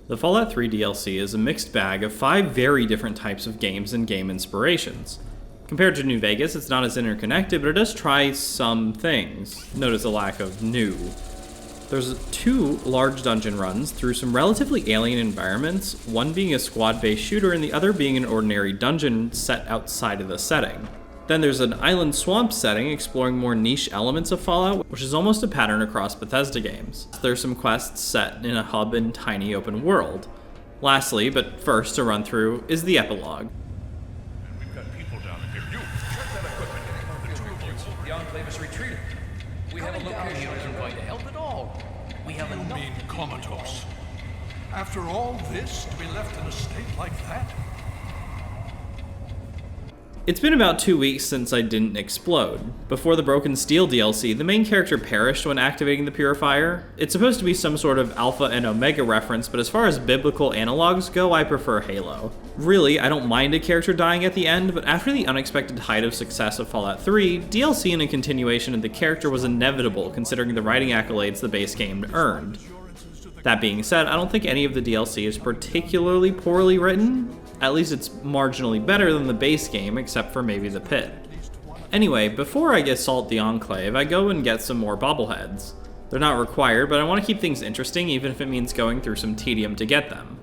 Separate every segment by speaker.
Speaker 1: The Fallout 3 DLC is a mixed bag of 5 very different types of games and game inspirations. Compared to New Vegas, it's not as interconnected, but it does try some things. Notice a lack of new. There's 2 large dungeon runs through some relatively alien environments, one being a squad-based shooter and the other being an ordinary dungeon set outside of the setting. Then there's an island swamp setting exploring more niche elements of Fallout, which is almost a pattern across Bethesda games. There's some quests set in a hub and tiny open world. Lastly, but first to run through, is the epilogue.
Speaker 2: We've got people down here. You, check that equipment. The 2 of you.
Speaker 3: The Enclave has retreated. We have a location isn't going to help at all. We have
Speaker 2: You
Speaker 3: enough.
Speaker 2: mean comatose? After all this, to be left in a state like that?
Speaker 1: It's been about 2 weeks since I didn't explode. Before the Broken Steel DLC, the main character perished when activating the Purifier. It's supposed to be some sort of Alpha and Omega reference, but as far as biblical analogs go, I prefer Halo. Really, I don't mind a character dying at the end, but after the unexpected height of success of Fallout 3, DLC and a continuation of the character was inevitable considering the writing accolades the base game earned. That being said, I don't think any of the DLC is particularly poorly written. At least it's marginally better than the base game, except for maybe the pit. Anyway, before I assault the Enclave, I go and get some more bobbleheads. They're not required, but I want to keep things interesting even if it means going through some tedium to get them.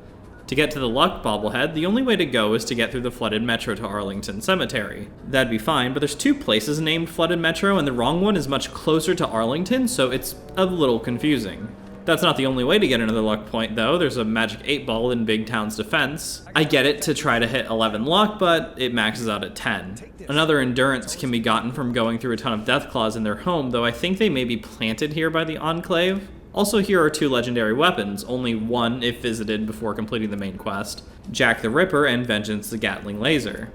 Speaker 1: To get to the Luck bobblehead, the only way to go is to get through the flooded metro to Arlington Cemetery. That'd be fine, but there's 2 places named flooded metro and the wrong one is much closer to Arlington, so it's a little confusing. That's not the only way to get another luck point, though. There's a magic 8-ball in Big Town's defense. I get it to try to hit 11 luck, but it maxes out at 10. Another endurance can be gotten from going through a ton of Deathclaws in their home, though I think they may be planted here by the Enclave. Also, here are 2 legendary weapons, only one if visited before completing the main quest. Jack the Ripper and Vengeance the Gatling Laser.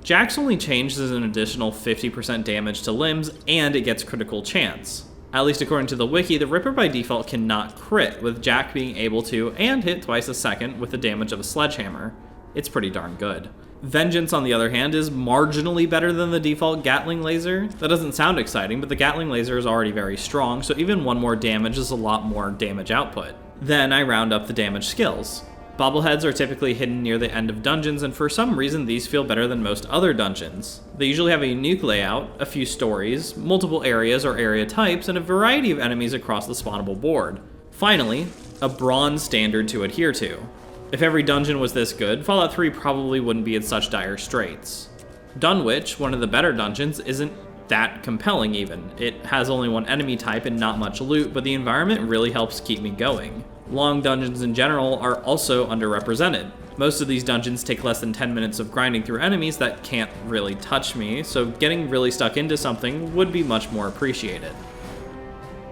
Speaker 1: Jack's only changes an additional 50% damage to limbs, and it gets critical chance. At least according to the wiki, the Ripper by default cannot crit, with Jack being able to, and hit twice a second with the damage of a sledgehammer. It's pretty darn good. Vengeance, on the other hand, is marginally better than the default Gatling Laser. That doesn't sound exciting, but the Gatling Laser is already very strong, so even 1 more damage is a lot more damage output. Then I round up the damage skills. Bobbleheads are typically hidden near the end of dungeons, and for some reason these feel better than most other dungeons. They usually have a unique layout, a few stories, multiple areas or area types, and a variety of enemies across the spawnable board. Finally, a bronze standard to adhere to. If every dungeon was this good, Fallout 3 probably wouldn't be in such dire straits. Dunwich, one of the better dungeons, isn't that compelling even. It has only 1 enemy type and not much loot, but the environment really helps keep me going. Long dungeons in general are also underrepresented. Most of these dungeons take less than 10 minutes of grinding through enemies that can't really touch me, so getting really stuck into something would be much more appreciated.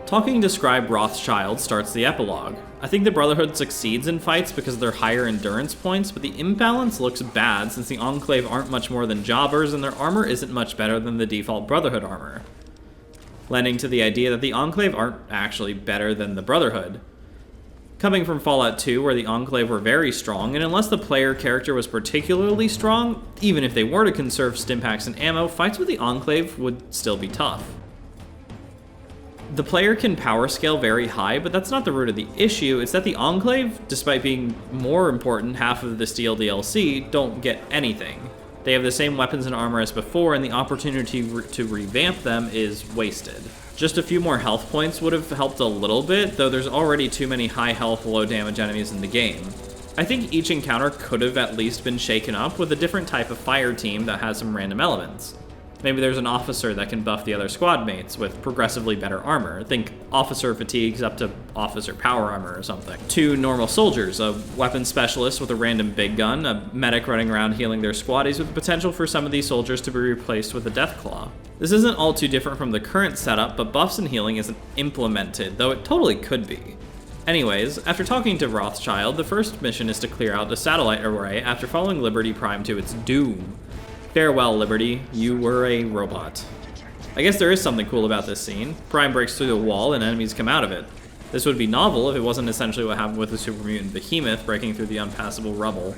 Speaker 1: Talking to Scribe Rothschild starts the epilogue. I think the Brotherhood succeeds in fights because of their higher endurance points, but the imbalance looks bad since the Enclave aren't much more than jobbers and their armor isn't much better than the default Brotherhood armor. Lending to the idea that the Enclave aren't actually better than the Brotherhood. Coming from Fallout 2, where the Enclave were very strong, and unless the player character was particularly strong, even if they were to conserve stimpaks and ammo, fights with the Enclave would still be tough. The player can power scale very high, but that's not the root of the issue. It's that the Enclave, despite being more important half of the Steel DLC, don't get anything. They have the same weapons and armor as before, and the opportunity to revamp them is wasted. Just a few more health points would have helped a little bit, though there's already too many high health, low damage enemies in the game. I think each encounter could have at least been shaken up with a different type of fire team that has some random elements. Maybe there's an officer that can buff the other squad mates with progressively better armor. Think officer fatigues up to officer power armor or something. 2 normal soldiers, a weapons specialist with a random big gun, a medic running around healing their squaddies with the potential for some of these soldiers to be replaced with a Deathclaw. This isn't all too different from the current setup, but buffs and healing isn't implemented, though it totally could be. Anyways, after talking to Rothschild, the first mission is to clear out the satellite array after following Liberty Prime to its doom. Farewell, Liberty, you were a robot. I guess there is something cool about this scene. Prime breaks through the wall and enemies come out of it. This would be novel if it wasn't essentially what happened with the super mutant behemoth breaking through the unpassable rubble.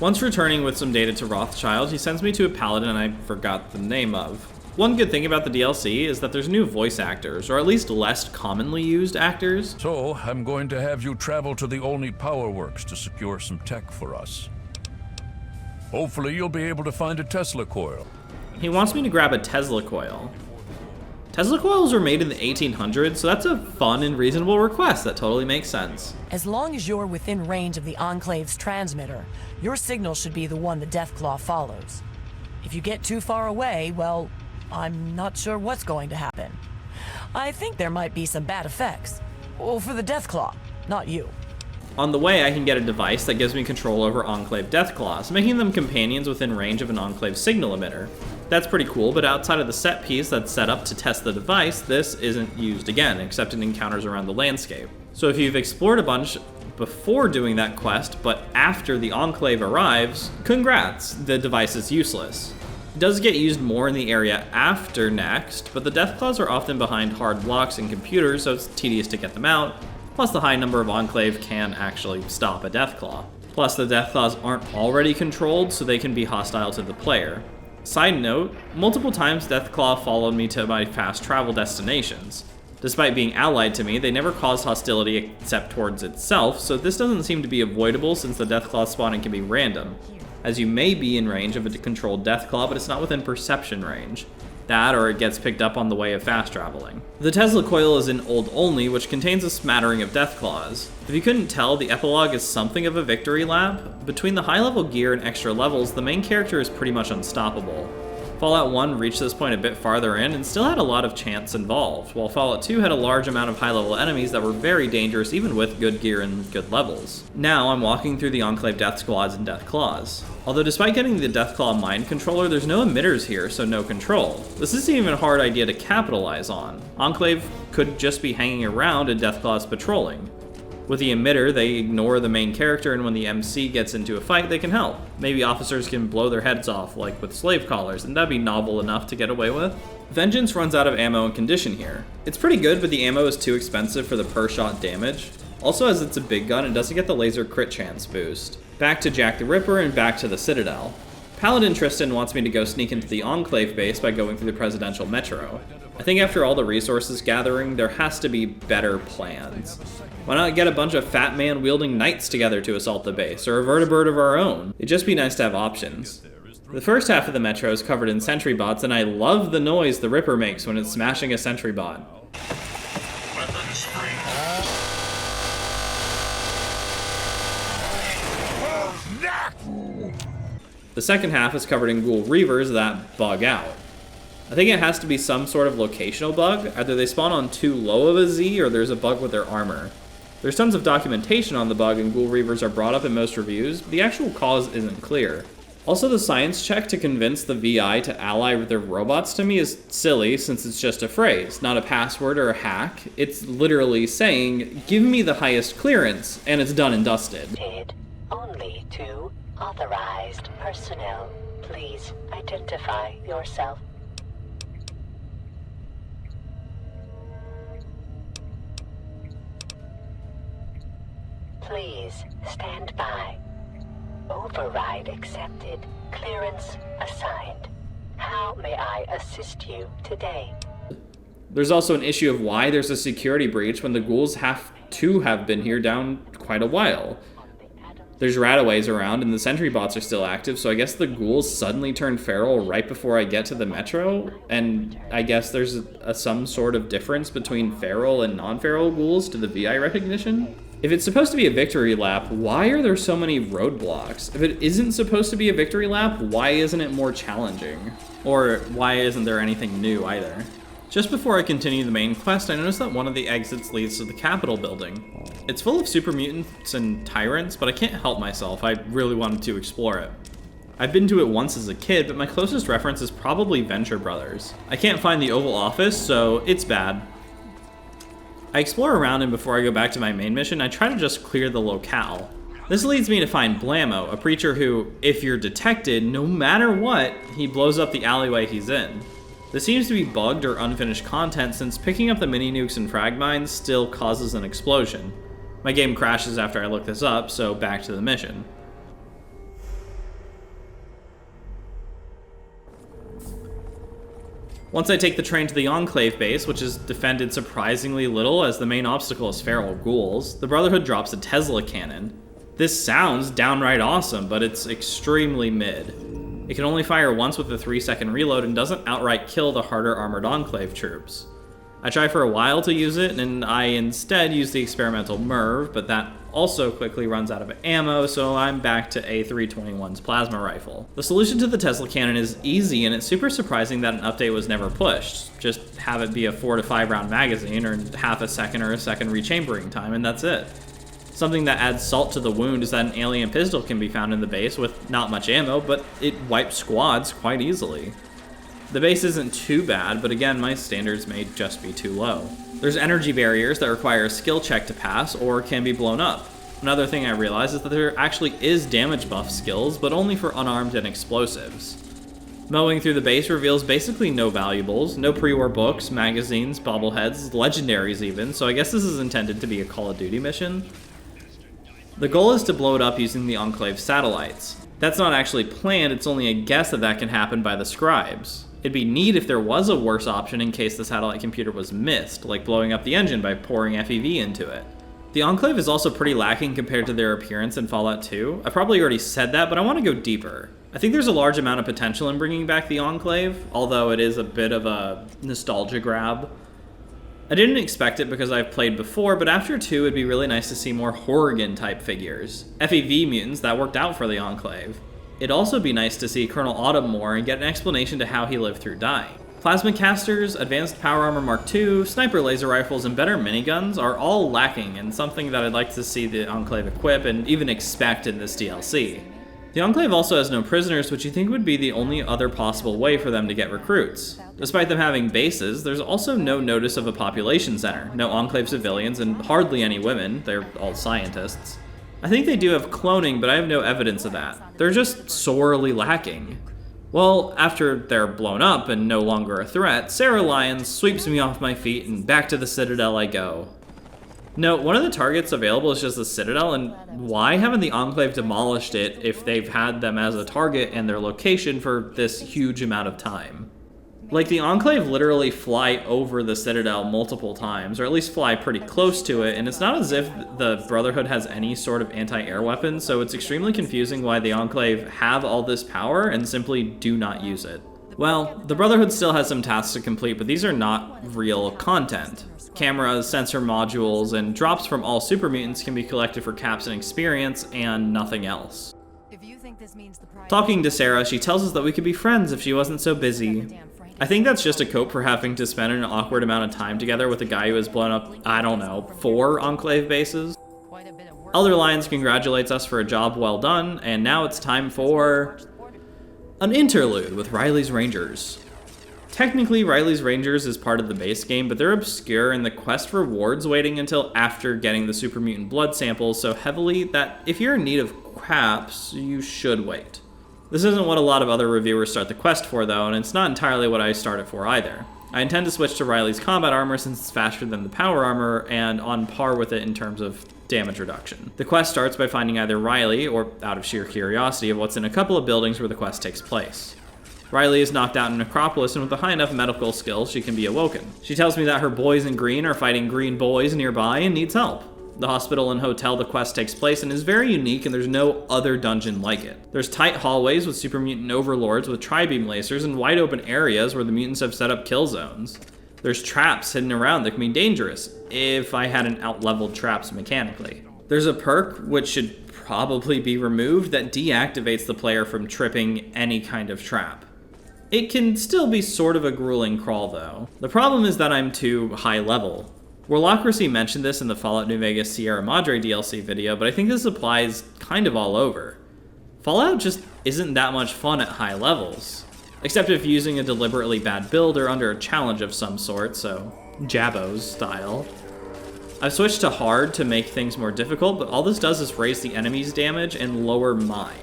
Speaker 1: Once returning with some data to Rothschild, he sends me to a paladin I forgot the name of. One good thing about the DLC is that there's new voice actors, or at least less commonly used actors.
Speaker 4: So, I'm going to have you travel to the Olney Power Works to secure some tech for us. Hopefully you'll be able to find a Tesla coil.
Speaker 1: He wants me to grab a Tesla coil. Tesla coils were made in the 1800s, so that's a fun and reasonable request that totally makes sense.
Speaker 5: As long as you're within range of the Enclave's transmitter, your signal should be the one the Deathclaw follows. If you get too far away, well, I'm not sure what's going to happen. I think there might be some bad effects. Well, for the Deathclaw, not you.
Speaker 1: On the way, I can get a device that gives me control over Enclave Deathclaws, making them companions within range of an Enclave signal emitter. That's pretty cool, but outside of the set piece that's set up to test the device, this isn't used again, except in encounters around the landscape. So if you've explored a bunch before doing that quest, but after the Enclave arrives, congrats, the device is useless. It does get used more in the area after next, but the Deathclaws are often behind hard blocks and computers, so it's tedious to get them out. Plus, the high number of Enclave can actually stop a Deathclaw. Plus, the Deathclaws aren't already controlled, so they can be hostile to the player. Side note, multiple times Deathclaw followed me to my fast travel destinations. Despite being allied to me, they never caused hostility except towards itself, so this doesn't seem to be avoidable since the Deathclaw spawning can be random, as you may be in range of a controlled Deathclaw, but it's not within perception range. That, or it gets picked up on the way of fast traveling. The Tesla coil is in Old Olney, which contains a smattering of Deathclaws. If you couldn't tell, the epilogue is something of a victory lap. Between the high-level gear and extra levels, the main character is pretty much unstoppable. Fallout 1 reached this point a bit farther in and still had a lot of chance involved, while Fallout 2 had a large amount of high-level enemies that were very dangerous even with good gear and good levels. Now I'm walking through the Enclave Deathsquads and Deathclaws. Although despite getting the Deathclaw mind controller, there's no emitters here, so no control. This isn't even a hard idea to capitalize on. Enclave could just be hanging around and Deathclaws patrolling. With the emitter, they ignore the main character, and when the MC gets into a fight, they can help. Maybe officers can blow their heads off, like with slave collars, and that'd be novel enough to get away with. Vengeance runs out of ammo and condition here. It's pretty good, but the ammo is too expensive for the per shot damage. Also, as it's a big gun, it doesn't get the laser crit chance boost. Back to Jack the Ripper and back to the Citadel. Paladin Tristan wants me to go sneak into the Enclave base by going through the presidential metro. I think after all the resources gathering, there has to be better plans. Why not get a bunch of fat man wielding knights together to assault the base, or a vertibird of our own? It'd just be nice to have options. The first half of the metro is covered in sentry bots, and I love the noise the Ripper makes when it's smashing a sentry bot. The second half is covered in ghoul reavers that bug out. I think it has to be some sort of locational bug. Either they spawn on too low of a Z, or there's a bug with their armor. There's tons of documentation on the bug, and ghoul reavers are brought up in most reviews, but the actual cause isn't clear. Also, the science check to convince the VI to ally with their robots to me is silly, since it's just a phrase, not a password or a hack. It's literally saying, give me the highest clearance, and it's done and dusted.
Speaker 6: Only to authorized personnel. Please identify yourself. Please stand by. Override accepted. Clearance assigned. How may I assist you today?
Speaker 1: There's also an issue of why there's a security breach when the ghouls have to have been here down quite a while. There's rataways around and the sentry bots are still active, so I guess the ghouls suddenly turned feral right before I get to the metro, and I guess there's some sort of difference between feral and non-feral ghouls to the VI recognition. If it's supposed to be a victory lap, why are there so many roadblocks? If it isn't supposed to be a victory lap, why isn't it more challenging? Or why isn't there anything new either? Just before I continue the main quest, I noticed that one of the exits leads to the Capitol building. It's full of super mutants and tyrants, but I can't help myself. I really wanted to explore it. I've been to it once as a kid, but my closest reference is probably Venture Brothers. I can't find the Oval Office, so it's bad. I explore around, and before I go back to my main mission, I try to just clear the locale. This leads me to find Blammo, a preacher who, if you're detected, no matter what, he blows up the alleyway he's in. This seems to be bugged or unfinished content, since picking up the mini nukes and frag mines still causes an explosion. My game crashes after I look this up, so back to the mission. Once I take the train to the Enclave base, which is defended surprisingly little as the main obstacle is feral ghouls, the Brotherhood drops a Tesla cannon. This sounds downright awesome, but it's extremely mid. It can only fire once with a 3-second reload and doesn't outright kill the harder armored Enclave troops. I try for a while to use it, and I instead use the experimental Merv, but that also quickly runs out of ammo, so I'm back to A321's plasma rifle. The solution to the Tesla cannon is easy, and it's super surprising that an update was never pushed. Just have it be a 4 to 5 round magazine, or half a second or a second rechambering time, and that's it. Something that adds salt to the wound is that an alien pistol can be found in the base with not much ammo, but it wipes squads quite easily. The base isn't too bad, but again, my standards may just be too low. There's energy barriers that require a skill check to pass or can be blown up. Another thing I realized is that there actually is damage buff skills, but only for unarmed and explosives. Mowing through the base reveals basically no valuables, no pre-war books, magazines, bobbleheads, legendaries even, so I guess this is intended to be a Call of Duty mission. The goal is to blow it up using the Enclave satellites. That's not actually planned, it's only a guess that can happen by the scribes. It'd be neat if there was a worse option in case the satellite computer was missed, like blowing up the engine by pouring FEV into it. The Enclave is also pretty lacking compared to their appearance in Fallout 2. I probably already said that, but I want to go deeper. I think there's a large amount of potential in bringing back the Enclave, although it is a bit of a nostalgia grab. I didn't expect it because I've played before, but after 2 it'd be really nice to see more Horrigan-type figures. FEV mutants that worked out for the Enclave. It'd also be nice to see Colonel Autumn more and get an explanation to how he lived through dying. Plasma casters, advanced power armor Mark II, sniper laser rifles, and better miniguns are all lacking and something that I'd like to see the Enclave equip and even expect in this DLC. The Enclave also has no prisoners, which you think would be the only other possible way for them to get recruits. Despite them having bases, there's also no notice of a population center, no Enclave civilians, and hardly any women, they're all scientists. I think they do have cloning, but I have no evidence of that. They're just sorely lacking. Well, after they're blown up and no longer a threat, Sarah Lyons sweeps me off my feet and back to the Citadel I go. No, one of the targets available is just the Citadel, and why haven't the Enclave demolished it if they've had them as a target and their location for this huge amount of time? Like, the Enclave literally fly over the Citadel multiple times, or at least fly pretty close to it, and it's not as if the Brotherhood has any sort of anti-air weapons, so it's extremely confusing why the Enclave have all this power and simply do not use it. Well, the Brotherhood still has some tasks to complete, but these are not real content. Cameras, sensor modules, and drops from all super mutants can be collected for caps and experience, and nothing else. Talking to Sarah, she tells us that we could be friends if she wasn't so busy. I think that's just a cope for having to spend an awkward amount of time together with a guy who has blown up, I don't know, 4 Enclave bases. Elder Lyons congratulates us for a job well done, and now it's time for an interlude with Riley's Rangers. Technically, Riley's Rangers is part of the base game, but they're obscure and the quest rewards waiting until after getting the super mutant blood samples so heavily that if you're in need of craps, you should wait. This isn't what a lot of other reviewers start the quest for though, and it's not entirely what I start it for either. I intend to switch to Riley's combat armor since it's faster than the power armor and on par with it in terms of damage reduction. The quest starts by finding either Riley, or out of sheer curiosity, of what's in a couple of buildings where the quest takes place. Riley is knocked out in Necropolis, and with a high enough medical skill, she can be awoken. She tells me that her boys in green are fighting green boys nearby and needs help. The hospital and hotel the quest takes place in is very unique, and there's no other dungeon like it. There's tight hallways with super mutant overlords with tri-beam lasers and wide open areas where the mutants have set up kill zones. There's traps hidden around that can be dangerous, if I hadn't out-leveled traps mechanically. There's a perk, which should probably be removed, that deactivates the player from tripping any kind of trap. It can still be sort of a grueling crawl though. The problem is that I'm too high level. Warlocracy mentioned this in the Fallout New Vegas Sierra Madre DLC video, but I think this applies kind of all over. Fallout just isn't that much fun at high levels. Except if using a deliberately bad build or under a challenge of some sort, so Jabbo's style. I've switched to hard to make things more difficult, but all this does is raise the enemy's damage and lower mine.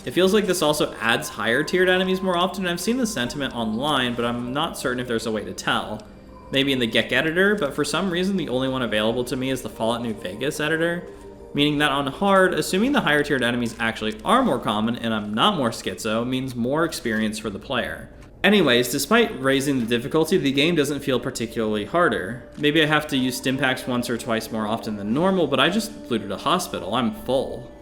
Speaker 1: It feels like this also adds higher tiered enemies more often, and I've seen the sentiment online, but I'm not certain if there's a way to tell. Maybe in the GEC editor, but for some reason the only one available to me is the Fallout New Vegas editor, meaning that on hard, assuming the higher tiered enemies actually are more common and I'm not more schizo, means more experience for the player. Anyways, despite raising the difficulty, the game doesn't feel particularly harder. Maybe I have to use stimpaks once or twice more often than normal, but I just looted a hospital. I'm full.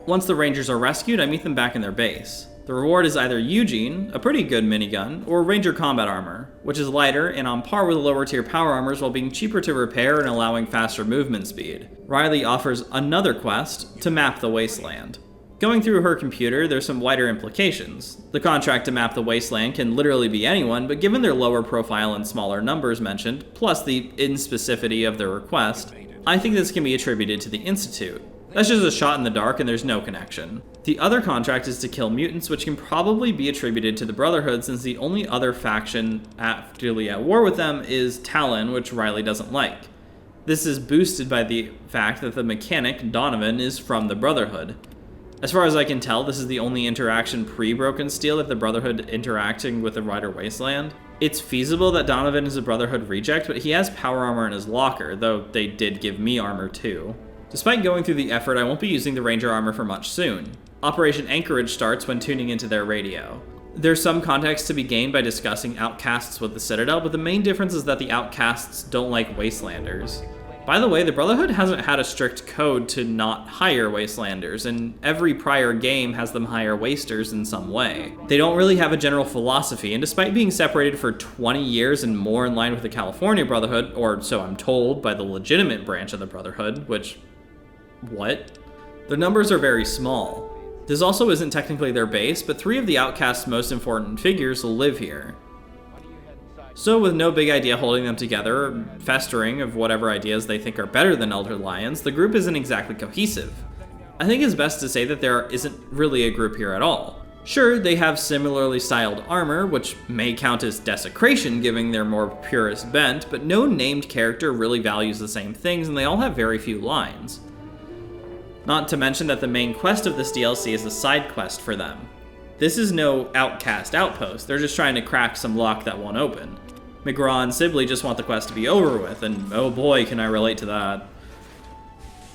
Speaker 1: Once the Rangers are rescued, I meet them back in their base. The reward is either Eugene, a pretty good minigun, or Ranger combat armor, which is lighter and on par with lower tier power armors while being cheaper to repair and allowing faster movement speed. Riley offers another quest to map the wasteland. Going through her computer, there's some wider implications. The contract to map the wasteland can literally be anyone, but given their lower profile and smaller numbers mentioned, plus the inspecificity of their request, I think this can be attributed to the Institute. That's just a shot in the dark and there's no connection. The other contract is to kill mutants, which can probably be attributed to the Brotherhood since the only other faction actively at war with them is Talon, which Riley doesn't like. This is boosted by the fact that the mechanic, Donovan, is from the Brotherhood. As far as I can tell, this is the only interaction pre-Broken Steel that the Brotherhood interacting with the Rider Wasteland. It's feasible that Donovan is a Brotherhood reject, but he has power armor in his locker, though they did give me armor too. Despite going through the effort, I won't be using the Ranger armor for much soon. Operation Anchorage starts when tuning into their radio. There's some context to be gained by discussing outcasts with the Citadel, but the main difference is that the outcasts don't like Wastelanders. By the way, the Brotherhood hasn't had a strict code to not hire Wastelanders, and every prior game has them hire Wasters in some way. They don't really have a general philosophy, and despite being separated for 20 years and more in line with the California Brotherhood, or so I'm told by the legitimate branch of the Brotherhood, which... what? Their numbers are very small. This also isn't technically their base, but 3 of the Outcasts' most important figures live here. So with no big idea holding them together, or festering of whatever ideas they think are better than Elder Lions, the group isn't exactly cohesive. I think it's best to say that there isn't really a group here at all. Sure, they have similarly styled armor, which may count as desecration given their more purist bent, but no named character really values the same things and they all have very few lines. Not to mention that the main quest of this DLC is a side quest for them. This is no Outcast outpost, they're just trying to crack some lock that won't open. McGraw and Sibley just want the quest to be over with, and oh boy can I relate to that.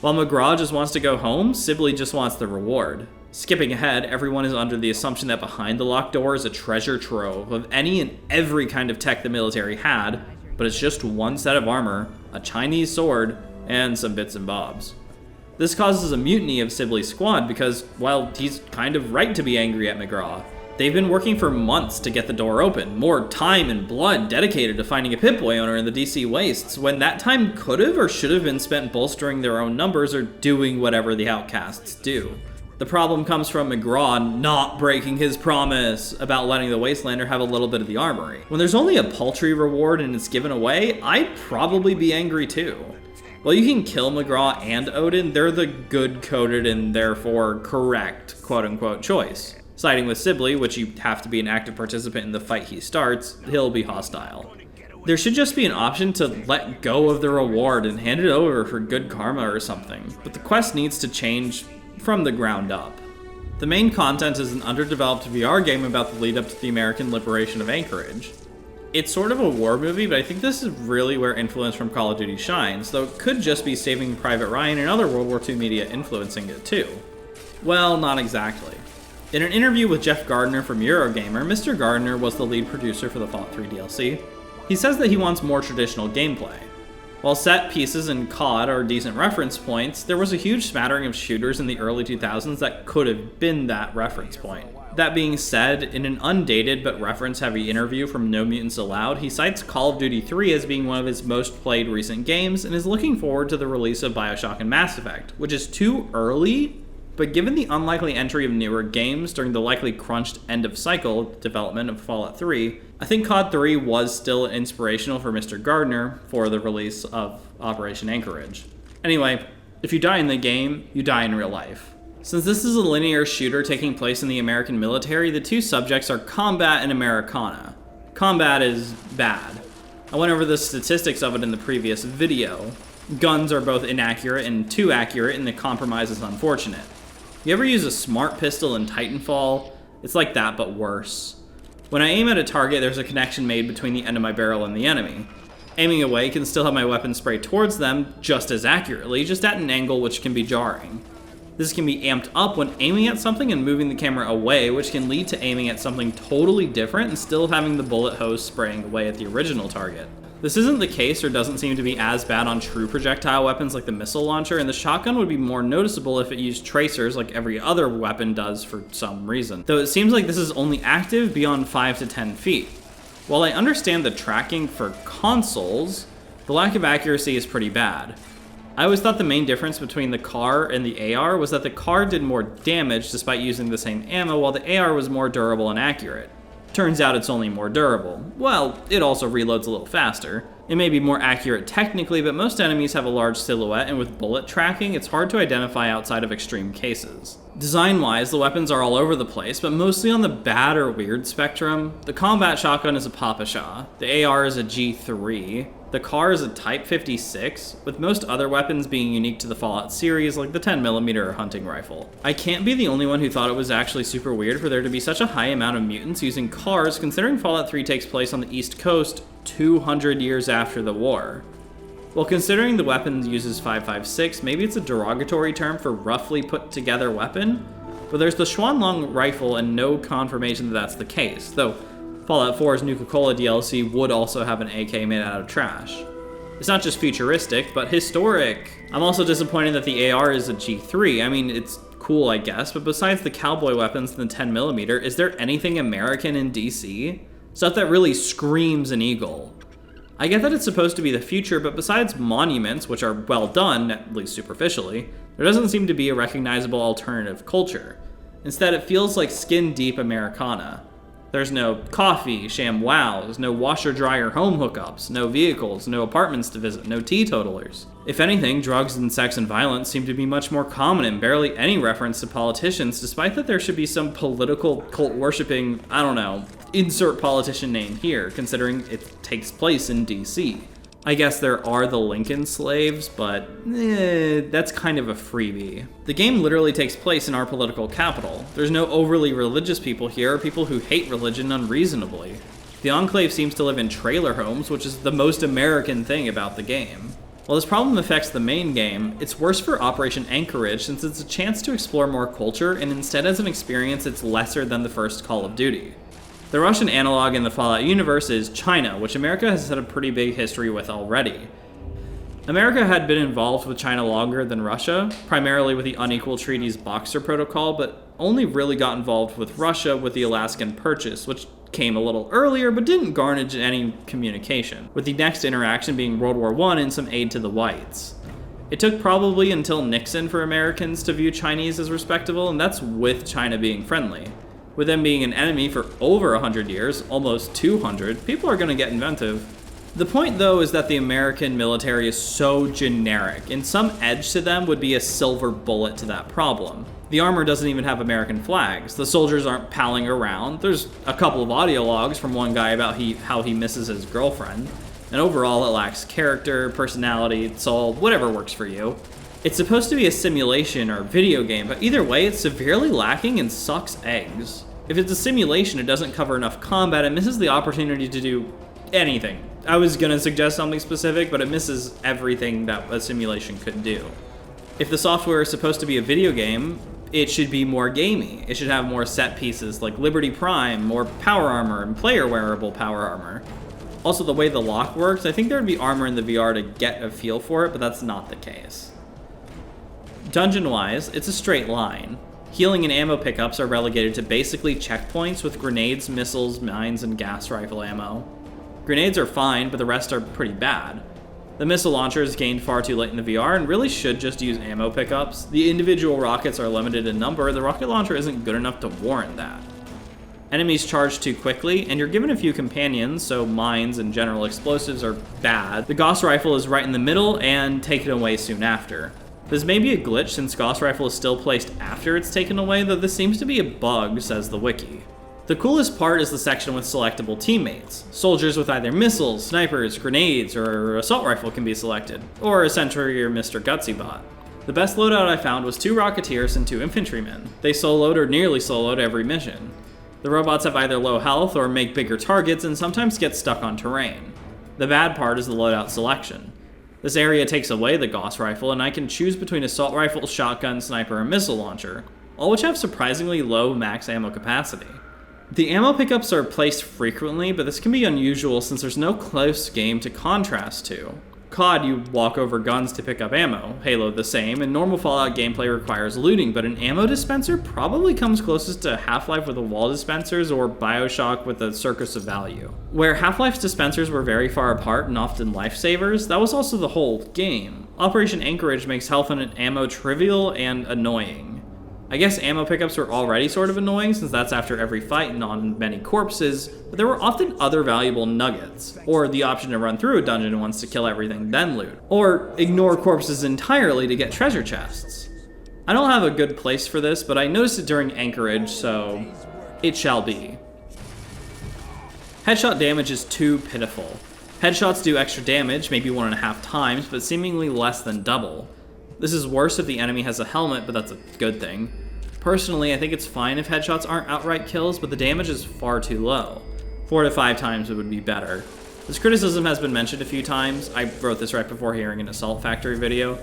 Speaker 1: While McGraw just wants to go home, Sibley just wants the reward. Skipping ahead, everyone is under the assumption that behind the locked door is a treasure trove of any and every kind of tech the military had, but it's just one set of armor, a Chinese sword, and some bits and bobs. This causes a mutiny of Sibley's squad because, well, he's kind of right to be angry at McGraw. They've been working for months to get the door open, more time and blood dedicated to finding a Pip-Boy owner in the DC wastes, when that time could have or should have been spent bolstering their own numbers or doing whatever the Outcasts do. The problem comes from McGraw not breaking his promise about letting the Wastelander have a little bit of the armory. When there's only a paltry reward and it's given away, I'd probably be angry too. While you can kill McGraw and Odin, they're the good-coded and therefore correct quote-unquote choice. Siding with Sibley, which you have to be an active participant in the fight he starts, he'll be hostile. There should just be an option to let go of the reward and hand it over for good karma or something, but the quest needs to change from the ground up. The main content is an underdeveloped VR game about the lead up to the American liberation of Anchorage. It's sort of a war movie, but I think this is really where influence from Call of Duty shines, though it could just be Saving Private Ryan and other World War II media influencing it too. Well, not exactly. In an interview with Jeff Gardner from Eurogamer, Mr. Gardner was the lead producer for the Fallout 3 DLC. He says that he wants more traditional gameplay. While set pieces and COD are decent reference points, there was a huge smattering of shooters in the early 2000s that could have been that reference point. That being said, in an undated but reference-heavy interview from No Mutants Allowed, he cites Call of Duty 3 as being one of his most played recent games and is looking forward to the release of BioShock and Mass Effect, which is too early, but given the unlikely entry of newer games during the likely crunched end-of-cycle development of Fallout 3, I think COD 3 was still inspirational for Mr. Gardner for the release of Operation Anchorage. Anyway, if you die in the game, you die in real life. Since this is a linear shooter taking place in the American military, the two subjects are combat and Americana. Combat is bad. I went over the statistics of it in the previous video. Guns are both inaccurate and too accurate, and the compromise is unfortunate. You ever use a smart pistol in Titanfall? It's like that, but worse. When I aim at a target, there's a connection made between the end of my barrel and the enemy. Aiming away can still have my weapon spray towards them just as accurately, just at an angle which can be jarring. This can be amped up when aiming at something and moving the camera away, which can lead to aiming at something totally different and still having the bullet hose spraying away at the original target. This isn't the case or doesn't seem to be as bad on true projectile weapons like the missile launcher, and the shotgun would be more noticeable if it used tracers like every other weapon does for some reason. Though it seems like this is only active beyond 5 to 10 feet. While I understand the tracking for consoles, the lack of accuracy is pretty bad. I always thought the main difference between the CAR and the AR was that the CAR did more damage despite using the same ammo, while the AR was more durable and accurate. Turns out it's only more durable. Well, it also reloads a little faster. It may be more accurate technically, but most enemies have a large silhouette, and with bullet tracking, it's hard to identify outside of extreme cases. Design-wise, the weapons are all over the place, but mostly on the bad or weird spectrum. The combat shotgun is a Papasha, the AR is a G3, the CAR is a Type 56, with most other weapons being unique to the FallOut series like the 10mm hunting rifle. I can't be the only one who thought it was actually super weird for there to be such a high amount of mutants using CARs, considering Fallout 3 takes place on the East Coast 200 years after the war. Well, considering the weapon uses 5.56, maybe it's a derogatory term for roughly put together weapon, but there's the Xuanlong rifle and no confirmation that that's the case, though Fallout 4's Nuka-Cola DLC would also have an AK made out of trash. It's not just futuristic, but historic. I'm also disappointed that the AR is a G3. I mean, it's cool, I guess, but besides the cowboy weapons and the 10mm, is there anything American in DC? Stuff that really screams an eagle. I get that it's supposed to be the future, but besides monuments, which are well done, at least superficially, there doesn't seem to be a recognizable alternative culture. Instead, it feels like skin-deep Americana. There's no coffee, ShamWows, no washer-dryer home hookups, no vehicles, no apartments to visit, no teetotalers. If anything, drugs and sex and violence seem to be much more common and barely any reference to politicians, despite that there should be some political cult-worshipping, I don't know, insert politician name here, considering it takes place in DC. I guess there are the Lincoln slaves, but that's kind of a freebie. The game literally takes place in our political capital. There's no overly religious people here or people who hate religion unreasonably. The Enclave seems to live in trailer homes, which is the most American thing about the game. While this problem affects the main game, it's worse for Operation Anchorage since it's a chance to explore more culture, and instead as an experience it's lesser than the first Call of Duty. The Russian analog in the Fallout universe is China, which America has had a pretty big history with already. America had been involved with China longer than Russia, primarily with the Unequal Treaties Boxer Protocol, but only really got involved with Russia with the Alaskan Purchase, which came a little earlier but didn't garner any communication, with the next interaction being World War I and some aid to the whites. It took probably until Nixon for Americans to view Chinese as respectable, and that's with China being friendly. With them being an enemy for over 100 years, almost 200, people are going to get inventive. The point though is that the American military is so generic, and some edge to them would be a silver bullet to that problem. The armor doesn't even have American flags, the soldiers aren't palling around, there's a couple of audio logs from one guy about how he misses his girlfriend, and overall it lacks character, personality, soul, whatever works for you. It's supposed to be a simulation or video game, but either way, it's severely lacking and sucks eggs. If it's a simulation, it doesn't cover enough combat, it misses the opportunity to do anything. I was gonna suggest something specific, but it misses everything that a simulation could do. If the software is supposed to be a video game, it should be more gamey. It should have more set pieces like Liberty Prime, more power armor, and player wearable power armor. Also, the way the lock works, I think there would be armor in the VR to get a feel for it, but that's not the case. Dungeon-wise, it's a straight line. Healing and ammo pickups are relegated to basically checkpoints with grenades, missiles, mines, and gas rifle ammo. Grenades are fine, but the rest are pretty bad. The missile launcher is gained far too late in the VR and really should just use ammo pickups. The individual rockets are limited in number, the rocket launcher isn't good enough to warrant that. Enemies charge too quickly, and you're given a few companions, so mines and general explosives are bad. The Gauss rifle is right in the middle and taken away soon after. This may be a glitch since Gauss rifle is still placed after it's taken away, though this seems to be a bug, says the wiki. The coolest part is the section with selectable teammates. Soldiers with either missiles, snipers, grenades, or assault rifle can be selected, or a sentry or Mr. Gutsy bot. The best loadout I found was 2 Rocketeers and 2 Infantrymen. They soloed or nearly soloed every mission. The robots have either low health or make bigger targets and sometimes get stuck on terrain. The bad part is the loadout selection. This area takes away the Gauss rifle, and I can choose between assault rifle, shotgun, sniper, and missile launcher, all which have surprisingly low max ammo capacity. The ammo pickups are placed frequently, but this can be unusual since there's no close game to contrast to. COD, you walk over guns to pick up ammo, Halo the same, and normal Fallout gameplay requires looting, but an ammo dispenser probably comes closest to Half-Life with the wall dispensers or Bioshock with the Circus of Value. Where Half-Life's dispensers were very far apart and often lifesavers, that was also the whole game. Operation Anchorage makes health and ammo trivial and annoying. I guess ammo pickups were already sort of annoying since that's after every fight and on many corpses, but there were often other valuable nuggets, or the option to run through a dungeon once to kill everything then loot, or ignore corpses entirely to get treasure chests. I don't have a good place for this, but I noticed it during Anchorage, so it shall be. Headshot damage is too pitiful. Headshots do extra damage, maybe 1.5 times, but seemingly less than double. This is worse if the enemy has a helmet, but that's a good thing. Personally, I think it's fine if headshots aren't outright kills, but the damage is far too low. 4 to 5 times it would be better. This criticism has been mentioned a few times. I wrote this right before hearing an Assault Factory video.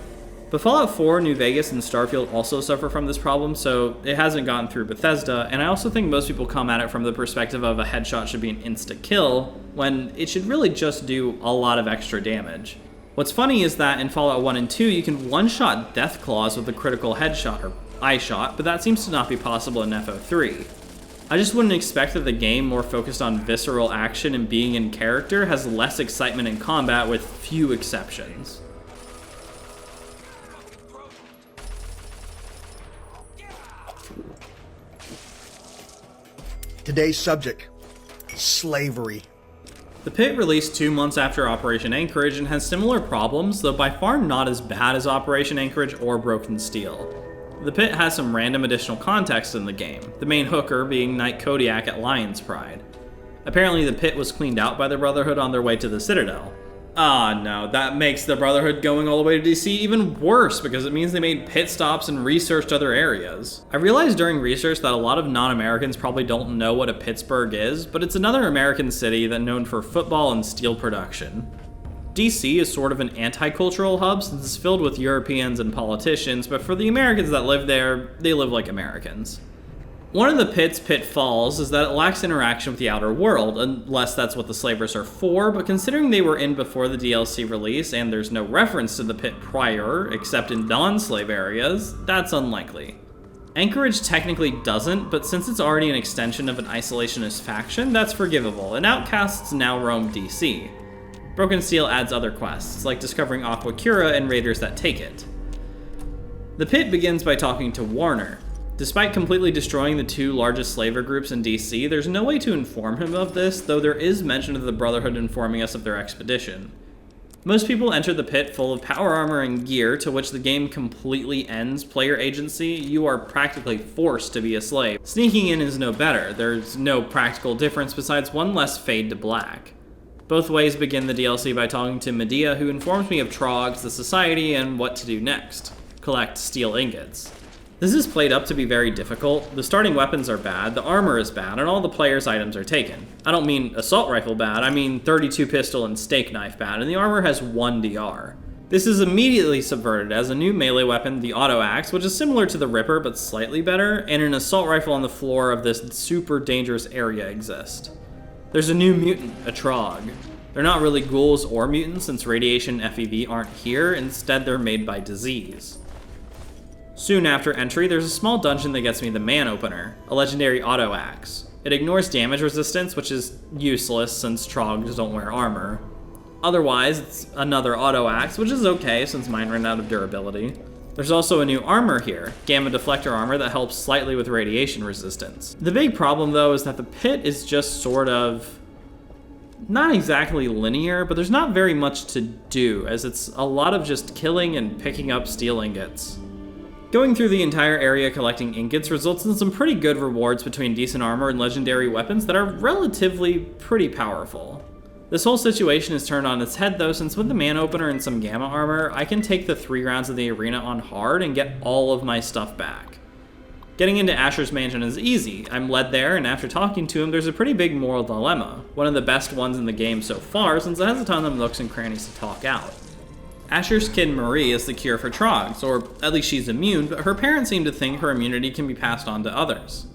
Speaker 1: But Fallout 4, New Vegas, and Starfield also suffer from this problem, so it hasn't gotten through Bethesda, and I also think most people come at it from the perspective of a headshot should be an insta-kill, when it should really just do a lot of extra damage. What's funny is that in Fallout 1 and 2, you can one-shot death claws with a critical headshot, or eye shot, but that seems to not be possible in FO3. I just wouldn't expect that the game, more focused on visceral action and being in character, has less excitement in combat with few exceptions.
Speaker 7: Today's subject, slavery.
Speaker 1: The Pit released 2 months after Operation Anchorage and has similar problems, though by far not as bad as Operation Anchorage or Broken Steel. The Pit has some random additional context in the game, the main hooker being Knight Kodiak at Lion's Pride. Apparently the Pit was cleaned out by the Brotherhood on their way to the Citadel. Ah no, that makes the Brotherhood going all the way to DC even worse because it means they made pit stops and researched other areas. I realized during research that a lot of non-Americans probably don't know what a Pittsburgh is, but it's another American city that's known for football and steel production. DC is sort of an anti-cultural hub since it's filled with Europeans and politicians, but for the Americans that live there, they live like Americans. One of the Pit's pitfalls is that it lacks interaction with the outer world, unless that's what the slavers are for, but considering they were in before the DLC release and there's no reference to the Pit prior, except in non-slave areas, that's unlikely. Anchorage technically doesn't, but since it's already an extension of an isolationist faction, that's forgivable, and outcasts now roam DC. Broken Steel adds other quests, like discovering Aqua Cura and raiders that take it. The Pit begins by talking to Warner. Despite completely destroying the 2 largest slaver groups in DC, there's no way to inform him of this, though there is mention of the Brotherhood informing us of their expedition. Most people enter the Pit full of power armor and gear, to which the game completely ends player agency. You are practically forced to be a slave. Sneaking in is no better. There's no practical difference besides one less fade to black. Both ways begin the DLC by talking to Medea, who informs me of Trogs, the society, and what to do next. Collect steel ingots. This is played up to be very difficult. The starting weapons are bad, the armor is bad, and all the player's items are taken. I don't mean assault rifle bad, I mean 32 pistol and steak knife bad, and the armor has 1 DR. This is immediately subverted as a new melee weapon, the auto axe, which is similar to the Ripper but slightly better, and an assault rifle on the floor of this super dangerous area exist. There's a new mutant, a Trog. They're not really ghouls or mutants since radiation and FEV aren't here, instead they're made by disease. Soon after entry, there's a small dungeon that gets me the Man Opener, a legendary auto axe. It ignores damage resistance, which is useless since Trogs don't wear armor. Otherwise, it's another auto axe, which is okay since mine ran out of durability. There's also a new armor here, Gamma Deflector armor that helps slightly with radiation resistance. The big problem though is that the Pit is just sort of not exactly linear, but there's not very much to do, as it's a lot of just killing and picking up steel ingots. Going through the entire area collecting ingots results in some pretty good rewards between decent armor and legendary weapons that are relatively pretty powerful. This whole situation is turned on its head though, since with the Man Opener and some Gamma armor, I can take the 3 rounds of the arena on hard and get all of my stuff back. Getting into Asher's mansion is easy. I'm led there, and after talking to him, there's a pretty big moral dilemma. One of the best ones in the game so far, since it has a ton of nooks and crannies to talk out. Asher's kid Marie is the cure for trogs, or at least she's immune, but her parents seem to think her immunity can be passed on to others.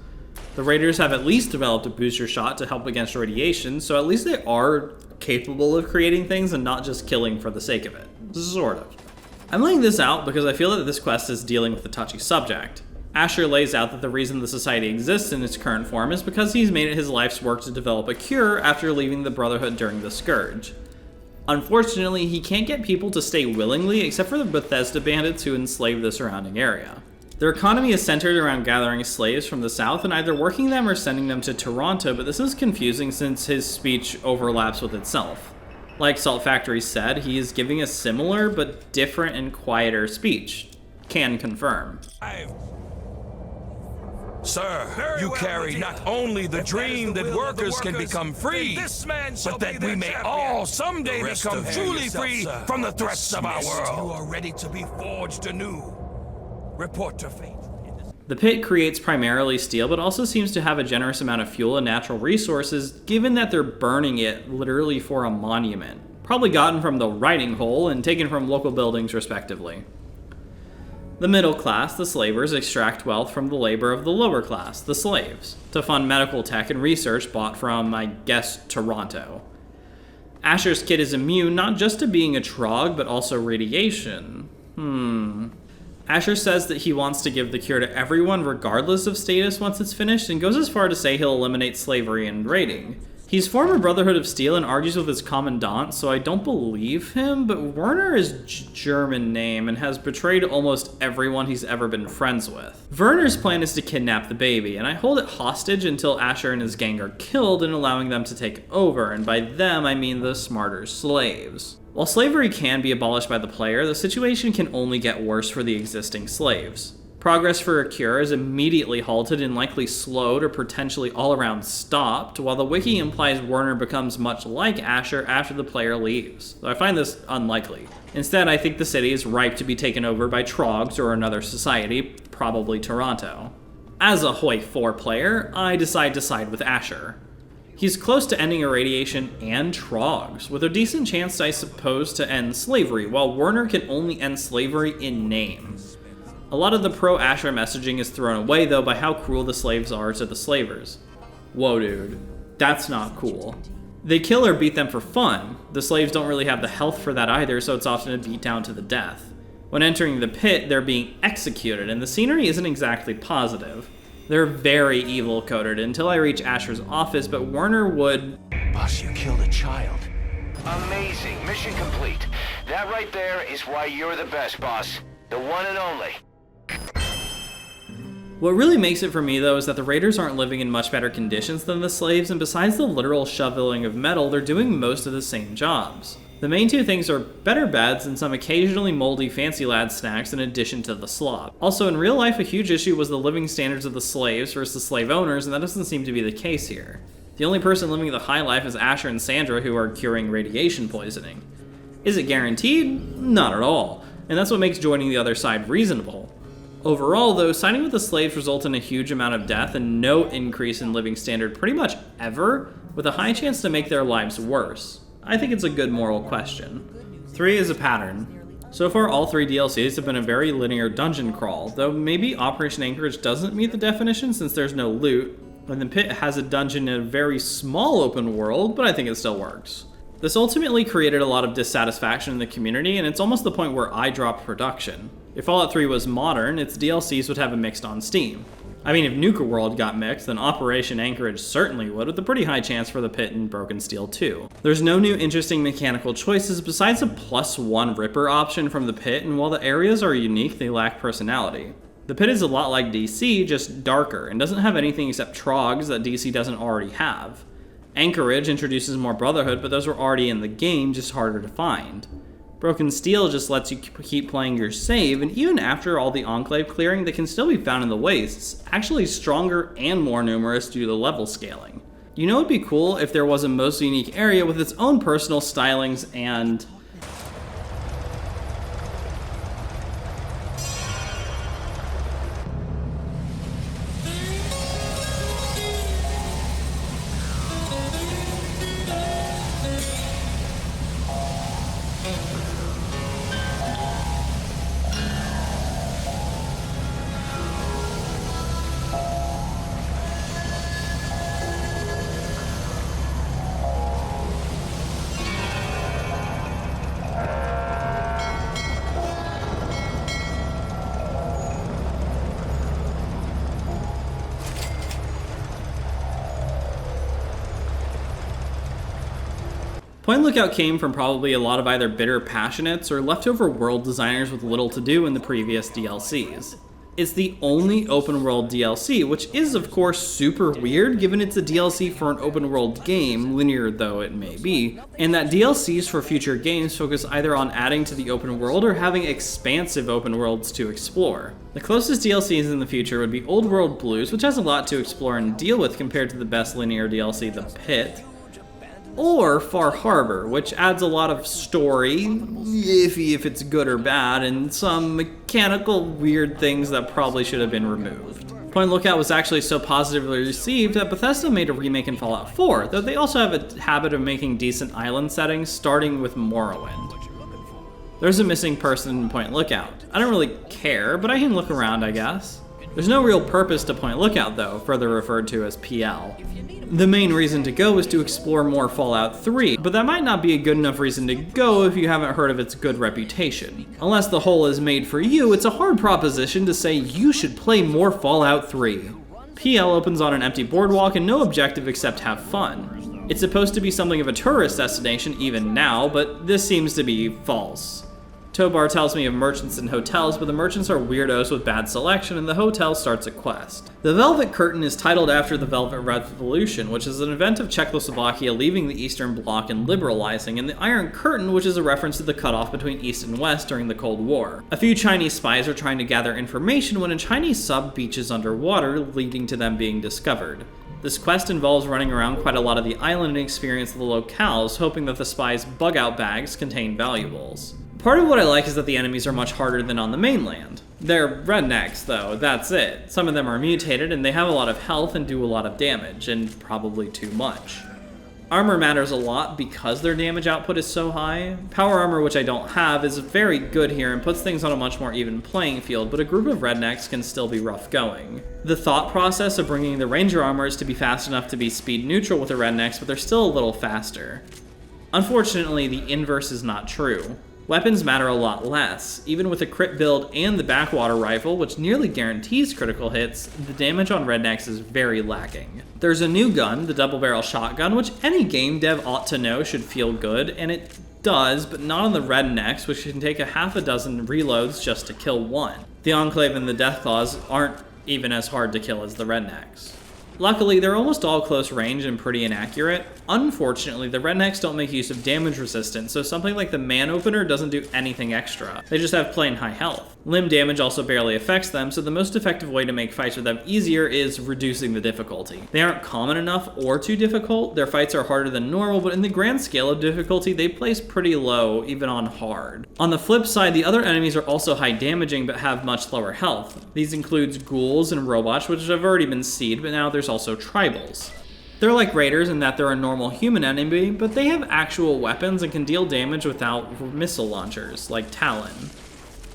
Speaker 1: The Raiders have at least developed a booster shot to help against radiation, so at least they are capable of creating things and not just killing for the sake of it. Sort of. I'm laying this out because I feel that this quest is dealing with a touchy subject. Asher lays out that the reason the society exists in its current form is because he's made it his life's work to develop a cure after leaving the Brotherhood during the Scourge. Unfortunately, he can't get people to stay willingly except for the Bethesda bandits who enslave the surrounding area. Their economy is centered around gathering slaves from the south and either working them or sending them to Toronto, but this is confusing since his speech overlaps with itself. Like Salt Factory said, he is giving a similar but different and quieter speech. Can confirm.
Speaker 8: Sir, you carry not only the dream that workers can become free, but that we may all someday become truly free from the threats of our world. You are ready to be forged anew. Report to fate.
Speaker 1: The pit creates primarily steel, but also seems to have a generous amount of fuel and natural resources, given that they're burning it literally for a monument. Probably gotten from the writing hole and taken from local buildings respectively. The middle class, the slavers, extract wealth from the labor of the lower class, the slaves, to fund medical tech and research bought from, I guess, Toronto. Asher's kid is immune not just to being a trog, but also radiation. Asher says that he wants to give the cure to everyone regardless of status once it's finished, and goes as far to say he'll eliminate slavery and raiding. He's former Brotherhood of Steel and argues with his commandant, so I don't believe him, but Werner is German name and has betrayed almost everyone he's ever been friends with. Werner's plan is to kidnap the baby, and I hold it hostage until Asher and his gang are killed and allowing them to take over, and by them I mean the smarter slaves. While slavery can be abolished by the player, the situation can only get worse for the existing slaves. Progress for a cure is immediately halted and likely slowed or potentially all around stopped, while the wiki implies Werner becomes much like Asher after the player leaves, though I find this unlikely. Instead, I think the city is ripe to be taken over by Trogs or another society, probably Toronto. As a Hoi 4 player, I decide to side with Asher. He's close to ending irradiation and Trogs, with a decent chance, I suppose, to end slavery, while Werner can only end slavery in name. A lot of the pro-Asher messaging is thrown away, though, by how cruel the slaves are to the slavers. Whoa, dude. That's not cool. They kill or beat them for fun. The slaves don't really have the health for that either, so it's often a beatdown to the death. When entering the pit, they're being executed, and the scenery isn't exactly positive. They're very evil-coded until I reach Asher's office, but Werner would...
Speaker 9: Boss, you killed a child. Amazing. Mission complete. That right there is why you're the best, boss. The one and only.
Speaker 1: What really makes it for me, though, is that the raiders aren't living in much better conditions than the slaves, and besides the literal shoveling of metal, they're doing most of the same jobs. The main two things are better beds and some occasionally moldy fancy lad snacks in addition to the slop. Also, in real life, a huge issue was the living standards of the slaves versus the slave owners, and that doesn't seem to be the case here. The only person living the high life is Asher and Sandra, who are curing radiation poisoning. Is it guaranteed? Not at all, and that's what makes joining the other side reasonable. Overall, though, siding with the slaves results in a huge amount of death and no increase in living standard pretty much ever, with a high chance to make their lives worse. I think it's a good moral question. 3 is a pattern. So far, all 3 DLCs have been a very linear dungeon crawl, though maybe Operation Anchorage doesn't meet the definition since there's no loot, and the pit has a dungeon in a very small open world, but I think it still works. This ultimately created a lot of dissatisfaction in the community, and it's almost the point where I dropped production. If Fallout 3 was modern, its DLCs would have it mixed on Steam. I mean, if Nuka World got mixed, then Operation Anchorage certainly would, with a pretty high chance for the pit and Broken Steel too. There's no new interesting mechanical choices besides a +1 Ripper option from the pit, and while the areas are unique, they lack personality. The pit is a lot like DC, just darker, and doesn't have anything except trogs that DC doesn't already have. Anchorage introduces more Brotherhood, but those were already in the game, just harder to find. Broken Steel just lets you keep playing your save, and even after all the Enclave clearing, they can still be found in the wastes, actually stronger and more numerous due to level scaling. You know, it'd be cool if there was a most unique area with its own personal stylings and... Point Lookout came from probably a lot of either bitter passionates or leftover world designers with little to do in the previous DLCs. It's the only open world DLC, which is of course super weird given it's a DLC for an open world game, linear though it may be, and that DLCs for future games focus either on adding to the open world or having expansive open worlds to explore. The closest DLCs in the future would be Old World Blues, which has a lot to explore and deal with compared to the best linear DLC, The Pit, or Far Harbor, which adds a lot of story, iffy if it's good or bad, and some mechanical weird things that probably should have been removed. Point Lookout was actually so positively received that Bethesda made a remake in Fallout 4, though they also have a habit of making decent island settings, starting with Morrowind. There's a missing person in Point Lookout. I don't really care, but I can look around, I guess. There's no real purpose to Point Lookout though, further referred to as PL. The main reason to go is to explore more Fallout 3, but that might not be a good enough reason to go if you haven't heard of its good reputation. Unless the hole is made for you, it's a hard proposition to say you should play more Fallout 3. PL opens on an empty boardwalk and no objective except have fun. It's supposed to be something of a tourist destination even now, but this seems to be false. Tobar tells me of merchants and hotels, but the merchants are weirdos with bad selection, and the hotel starts a quest. The Velvet Curtain is titled after the Velvet Revolution, which is an event of Czechoslovakia leaving the Eastern Bloc and liberalizing, and the Iron Curtain, which is a reference to the cutoff between East and West during the Cold War. A few Chinese spies are trying to gather information when a Chinese sub beaches underwater, leading to them being discovered. This quest involves running around quite a lot of the island and experience the locales, hoping that the spies' bug-out bags contain valuables. Part of what I like is that the enemies are much harder than on the mainland. They're rednecks, though, that's it. Some of them are mutated, and they have a lot of health and do a lot of damage, and probably too much. Armor matters a lot because their damage output is so high. Power armor, which I don't have, is very good here and puts things on a much more even playing field, but a group of rednecks can still be rough going. The thought process of bringing the ranger armor is to be fast enough to be speed neutral with the rednecks, but they're still a little faster. Unfortunately, the inverse is not true. Weapons matter a lot less. Even with a crit build and the backwater rifle, which nearly guarantees critical hits, the damage on rednecks is very lacking. There's a new gun, the double barrel shotgun, which any game dev ought to know should feel good, and it does, but not on the rednecks, which can take a half a dozen reloads just to kill one. The Enclave and the Deathclaws aren't even as hard to kill as the rednecks. Luckily, they're almost all close range and pretty inaccurate. Unfortunately, the rednecks don't make use of damage resistance, so something like the man opener doesn't do anything extra. They just have plain high health. Limb damage also barely affects them, so the most effective way to make fights with them easier is reducing the difficulty. They aren't common enough or too difficult. Their fights are harder than normal, but in the grand scale of difficulty, they place pretty low, even on hard. On the flip side, the other enemies are also high damaging but have much lower health. These includes ghouls and robots, which have already been seeded, but now there's also tribals. They're like raiders in that they're a normal human enemy, but they have actual weapons and can deal damage without missile launchers, like Talon.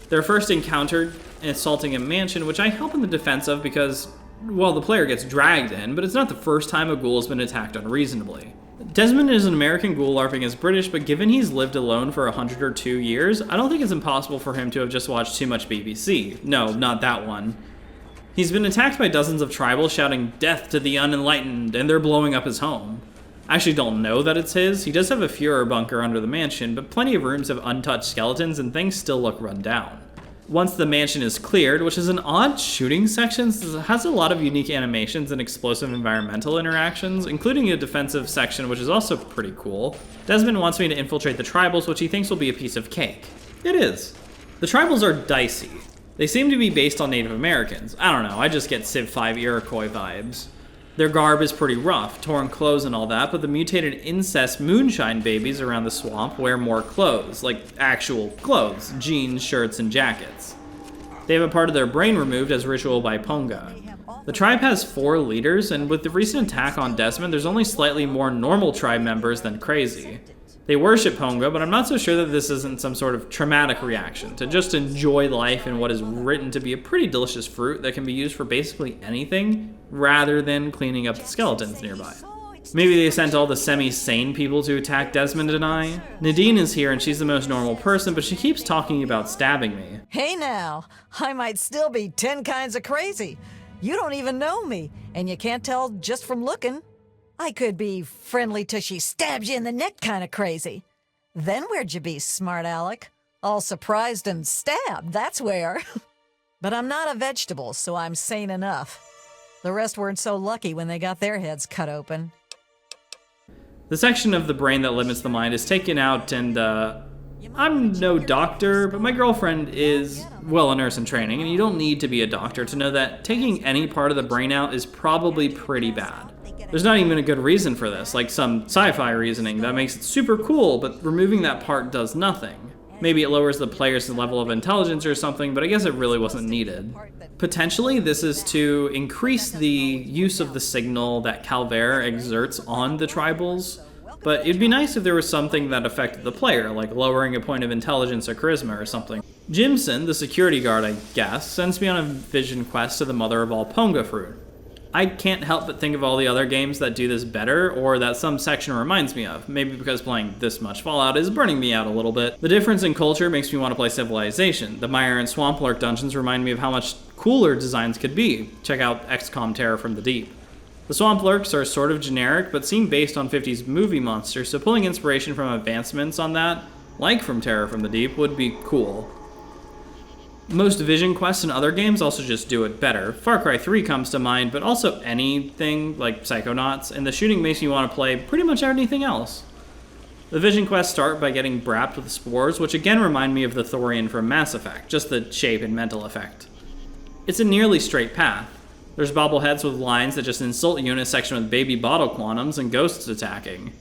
Speaker 1: They're first encountered assaulting a mansion, which I help in the defense of because, well, the player gets dragged in, but it's not the first time a ghoul has been attacked unreasonably. Desmond is an American ghoul LARPing as British, but given he's lived alone for 100 or 2 years, I don't think it's impossible for him to have just watched too much BBC. No, not that one. He's been attacked by dozens of tribals shouting "Death to the unenlightened," and they're blowing up his home. I actually don't know that it's his. He does have a Führer bunker under the mansion, but plenty of rooms have untouched skeletons and things still look run down. Once the mansion is cleared, which is an odd shooting section, has a lot of unique animations and explosive environmental interactions, including a defensive section which is also pretty cool, Desmond wants me to infiltrate the tribals, which he thinks will be a piece of cake. It is. The tribals are dicey. They seem to be based on Native Americans. I don't know, I just get Civ 5 Iroquois vibes. Their garb is pretty rough, torn clothes and all that, but the mutated incest moonshine babies around the swamp wear more clothes, like actual clothes, jeans, shirts, and jackets. They have a part of their brain removed as ritual by Ponga. The tribe has 4 leaders, and with the recent attack on Desmond, there's only slightly more normal tribe members than crazy. They worship Ponga, but I'm not so sure that this isn't some sort of traumatic reaction to just enjoy life in what is written to be a pretty delicious fruit that can be used for basically anything, rather than cleaning up the skeletons nearby. Maybe they sent all the semi-sane people to attack Desmond and I. Nadine is here and she's the most normal person, but she keeps talking about stabbing me.
Speaker 10: Hey now, I might still be 10 kinds of crazy. You don't even know me, and you can't tell just from looking. I could be friendly till she stabs you in the neck kind of crazy. Then where'd you be, smart Alec? All surprised and stabbed, that's where. But I'm not a vegetable, so I'm sane enough. The rest weren't so lucky when they got their heads cut open.
Speaker 1: The section of the brain that limits the mind is taken out, and I'm no doctor, but my girlfriend is, well, a nurse in training, and you don't need to be a doctor to know that taking any part of the brain out is probably pretty bad. There's not even a good reason for this, like some sci-fi reasoning that makes it super cool, but removing that part does nothing. Maybe it lowers the player's level of intelligence or something, but I guess it really wasn't needed. Potentially, this is to increase the use of the signal that Calvaire exerts on the tribals, but it'd be nice if there was something that affected the player, like lowering a point of intelligence or charisma or something. Jimson, the security guard I guess, sends me on a vision quest to the mother of all Ponga fruit. I can't help but think of all the other games that do this better, or that some section reminds me of, maybe because playing this much Fallout is burning me out a little bit. The difference in culture makes me want to play Civilization. The Mire and Swamp Lurk dungeons remind me of how much cooler designs could be. Check out XCOM Terror from the Deep. The Swamp Lurks are sort of generic, but seem based on 50s movie monsters, so pulling inspiration from advancements on that, like from Terror from the Deep, would be cool. Most vision quests in other games also just do it better. Far Cry 3 comes to mind, but also anything like Psychonauts, and the shooting makes me want to play pretty much anything else. The vision quests start by getting brapped with spores, which again remind me of the Thorian from Mass Effect, just the shape and mental effect. It's a nearly straight path. There's bobbleheads with lines that just insult you in a section with baby bottle quantums and ghosts attacking.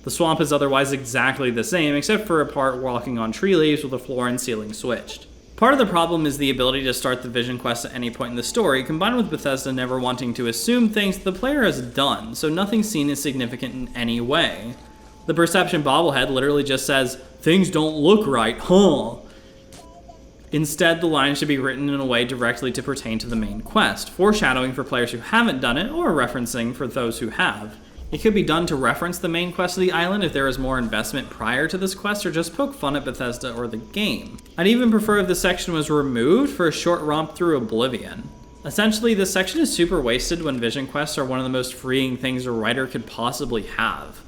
Speaker 1: The swamp is otherwise exactly the same, except for a part walking on tree leaves with the floor and ceiling switched. Part of the problem is the ability to start the vision quest at any point in the story, combined with Bethesda never wanting to assume things the player has done, so nothing seen is significant in any way. The Perception bobblehead literally just says, "Things don't look right, huh?" Instead, the line should be written in a way directly to pertain to the main quest, foreshadowing for players who haven't done it, or referencing for those who have. It could be done to reference the main quest of the island if there is more investment prior to this quest, or just poke fun at Bethesda or the game. I'd even prefer if this section was removed for a short romp through Oblivion. Essentially, this section is super wasted when vision quests are one of the most freeing things a writer could possibly have.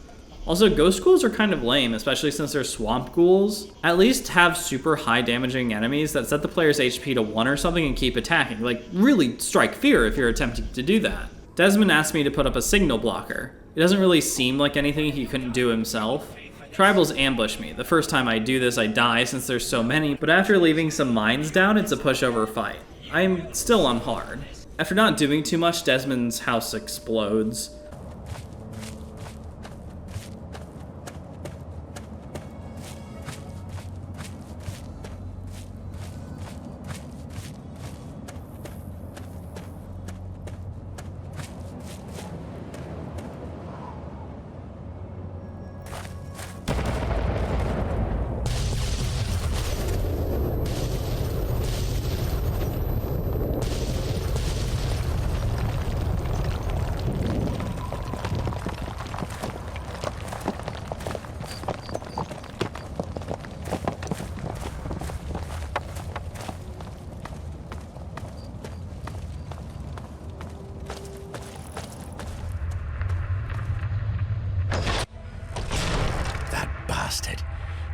Speaker 1: Also, ghost ghouls are kind of lame, especially since they're swamp ghouls. At least have super high damaging enemies that set the player's HP to 1 or something and keep attacking. Like, really strike fear if you're attempting to do that. Desmond asked me to put up a signal blocker. It doesn't really seem like anything he couldn't do himself. Tribals ambush me. The first time I do this, I die since there's so many, but after leaving some mines down, it's a pushover fight. I'm still on hard. After not doing too much, Desmond's house explodes.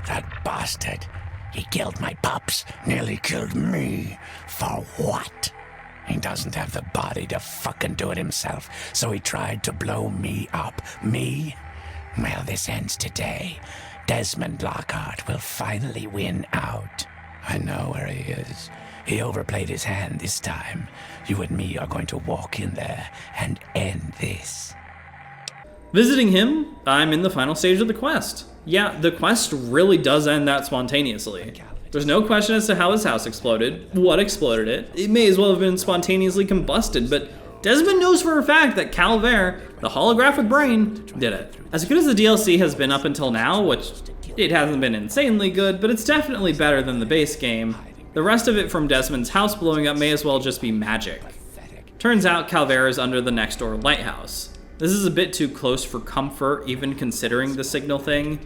Speaker 11: That bastard. He killed my pups, nearly killed me. For what? He doesn't have the body to fucking do it himself, so he tried to blow me up. Me? Well, this ends today. Desmond Lockhart will finally win out. I know where he is. He overplayed his hand this time. You and me are going to walk in there and end this.
Speaker 1: Visiting him, I'm in the final stage of the quest. Yeah, the quest really does end that spontaneously. There's no question as to how his house exploded, what exploded it. It may as well have been spontaneously combusted, but Desmond knows for a fact that Calvaire, the holographic brain, did it. As good as the DLC has been up until now, which it hasn't been insanely good, but it's definitely better than the base game, the rest of it from Desmond's house blowing up may as well just be magic. Turns out Calvaire is under the next door lighthouse. This is a bit too close for comfort, even considering the signal thing.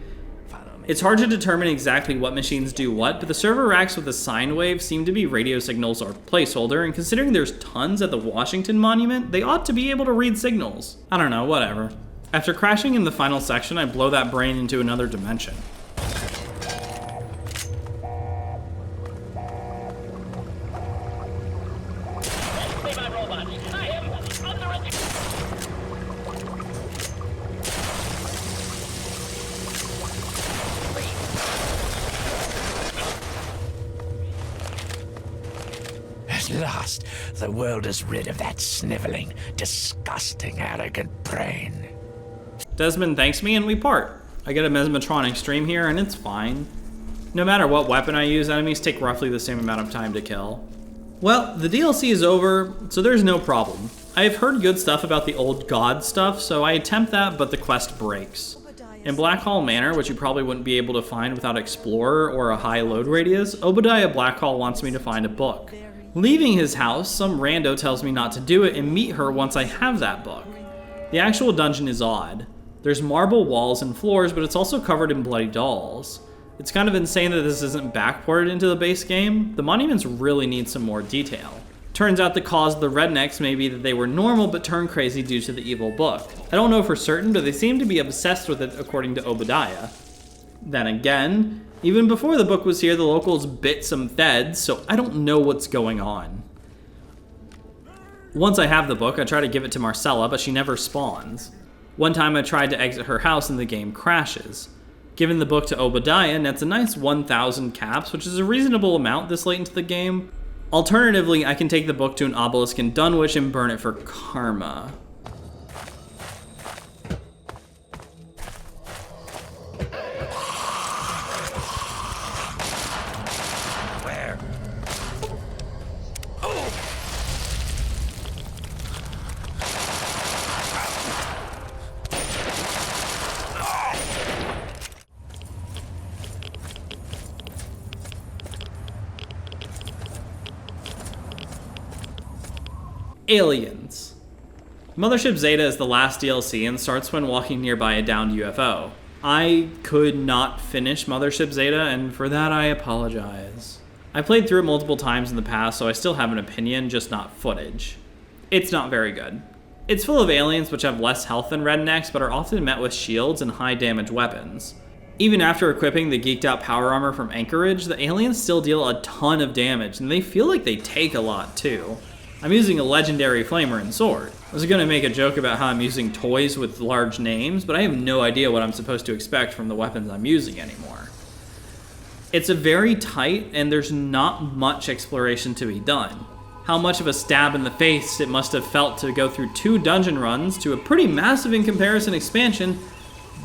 Speaker 1: It's hard to determine exactly what machines do what, but the server racks with the sine wave seem to be radio signals or placeholder, and considering there's tons at the Washington Monument, they ought to be able to read signals. I don't know, whatever. After crashing in the final section, I blow that brain into another dimension.
Speaker 11: At last, the world is rid of that sniveling, disgusting, arrogant brain.
Speaker 1: Desmond thanks me and we part. I get a mesmetronic stream here and it's fine. No matter what weapon I use, enemies take roughly the same amount of time to kill. Well, the DLC is over, so there's no problem. I've heard good stuff about the old god stuff, so I attempt that, but the quest breaks. In Blackhall Manor, which you probably wouldn't be able to find without Explorer or a high load radius, Obadiah Blackhall wants me to find a book. Leaving his house, some rando tells me not to do it and meet her once I have that book. The actual dungeon is odd. There's marble walls and floors, but it's also covered in bloody dolls. It's kind of insane that this isn't backported into the base game. The monuments really need some more detail. Turns out the cause of the rednecks may be that they were normal but turned crazy due to the evil book. I don't know for certain, but they seem to be obsessed with it according to Obadiah. Then again, even before the book was here, the locals bit some feds, so I don't know what's going on. Once I have the book, I try to give it to Marcella, but she never spawns. One time I tried to exit her house and the game crashes. Giving the book to Obadiah nets a nice 1,000 caps, which is a reasonable amount this late into the game. Alternatively, I can take the book to an obelisk in Dunwich and burn it for karma. Aliens. Mothership Zeta is the last DLC and starts when walking nearby a downed UFO. I could not finish Mothership Zeta, and for that I apologize. I played through it multiple times in the past, so I still have an opinion, just not footage. It's not very good. It's full of aliens which have less health than rednecks, but are often met with shields and high damage weapons. Even after equipping the geeked out power armor from Anchorage, the aliens still deal a ton of damage, and they feel like they take a lot too. I'm using a legendary flamer and sword. I was gonna make a joke about how I'm using toys with large names, but I have no idea what I'm supposed to expect from the weapons I'm using anymore. It's a very tight, and there's not much exploration to be done. How much of a stab in the face it must have felt to go through 2 dungeon runs to a pretty massive in comparison expansion,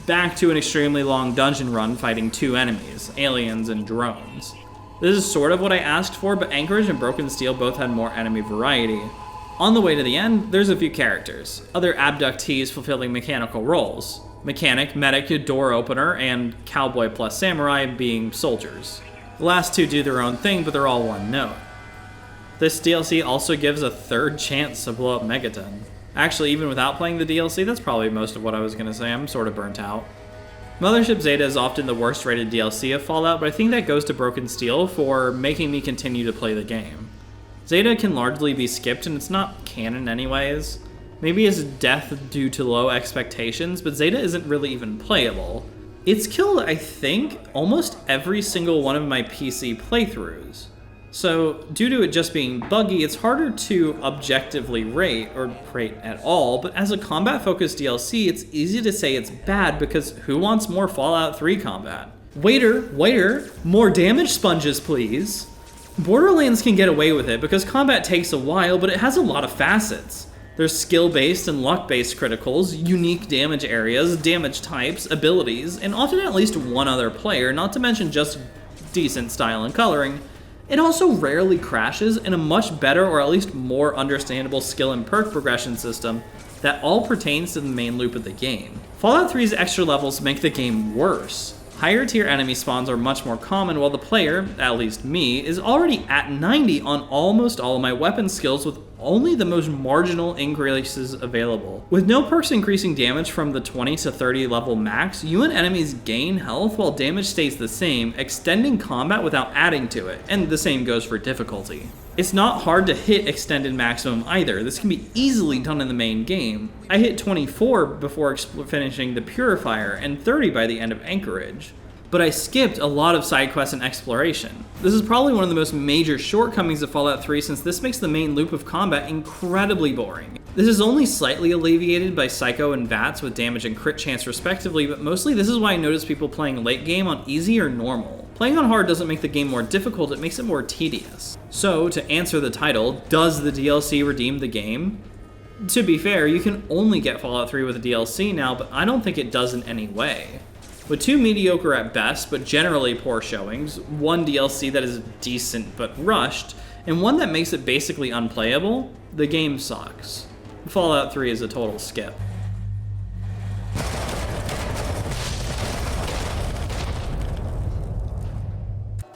Speaker 1: back to an extremely long dungeon run fighting 2 enemies, aliens and drones. This is sort of what I asked for, but Anchorage and Broken Steel both had more enemy variety. On the way to the end, there's a few characters, other abductees fulfilling mechanical roles. Mechanic, medic, door opener, and cowboy plus samurai being soldiers. The last 2 do their own thing, but they're all one note. This DLC also gives a 3rd chance to blow up Megaton. Actually, even without playing the DLC, that's probably most of what I was gonna say. I'm sort of burnt out. Mothership Zeta is often the worst rated DLC of Fallout, but I think that goes to Broken Steel for making me continue to play the game. Zeta can largely be skipped and it's not canon anyways. Maybe it's death due to low expectations, but Zeta isn't really even playable. It's killed, I think, almost every single one of my PC playthroughs. So, due to it just being buggy, it's harder to objectively rate, or rate at all, but as a combat-focused DLC, it's easy to say it's bad because who wants more Fallout 3 combat? Waiter, more damage sponges, please. Borderlands can get away with it because combat takes a while, but it has a lot of facets. There's skill-based and luck-based criticals, unique damage areas, damage types, abilities, and often at least one other player, not to mention just decent style and coloring. It also rarely crashes, and a much better or at least more understandable skill and perk progression system that all pertains to the main loop of the game. Fallout 3's extra levels make the game worse. Higher tier enemy spawns are much more common while the player, at least me, is already at 90 on almost all of my weapon skills with only the most marginal increases available. With no perks increasing damage from the 20 to 30 level max, you and enemies gain health while damage stays the same, extending combat without adding to it, and the same goes for difficulty. It's not hard to hit extended maximum either. This can be easily done in the main game. I hit 24 before finishing the Purifier, and 30 by the end of Anchorage. But I skipped a lot of side quests and exploration. This is probably one of the most major shortcomings of Fallout 3 since this makes the main loop of combat incredibly boring. This is only slightly alleviated by Psycho and VATS with damage and crit chance respectively, but mostly this is why I notice people playing late game on easy or normal. Playing on hard doesn't make the game more difficult, it makes it more tedious. So, to answer the title, does the DLC redeem the game? To be fair, you can only get Fallout 3 with a DLC now, but I don't think it does in any way. With 2 mediocre at best, but generally poor showings, 1 DLC that is decent but rushed, and 1 that makes it basically unplayable, the game sucks. Fallout 3 is a total skip.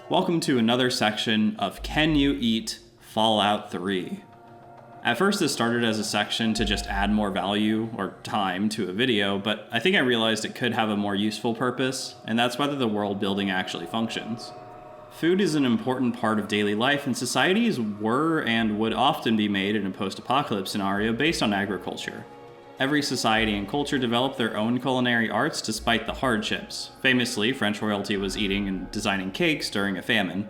Speaker 1: Welcome to another section of Can You Eat Fallout 3? At first this started as a section to just add more value or time to a video, but I think I realized it could have a more useful purpose, and that's whether the world building actually functions. Food is an important part of daily life, and societies were and would often be made in a post-apocalypse scenario based on agriculture. Every society and culture developed their own culinary arts despite the hardships. Famously, French royalty was eating and designing cakes during a famine.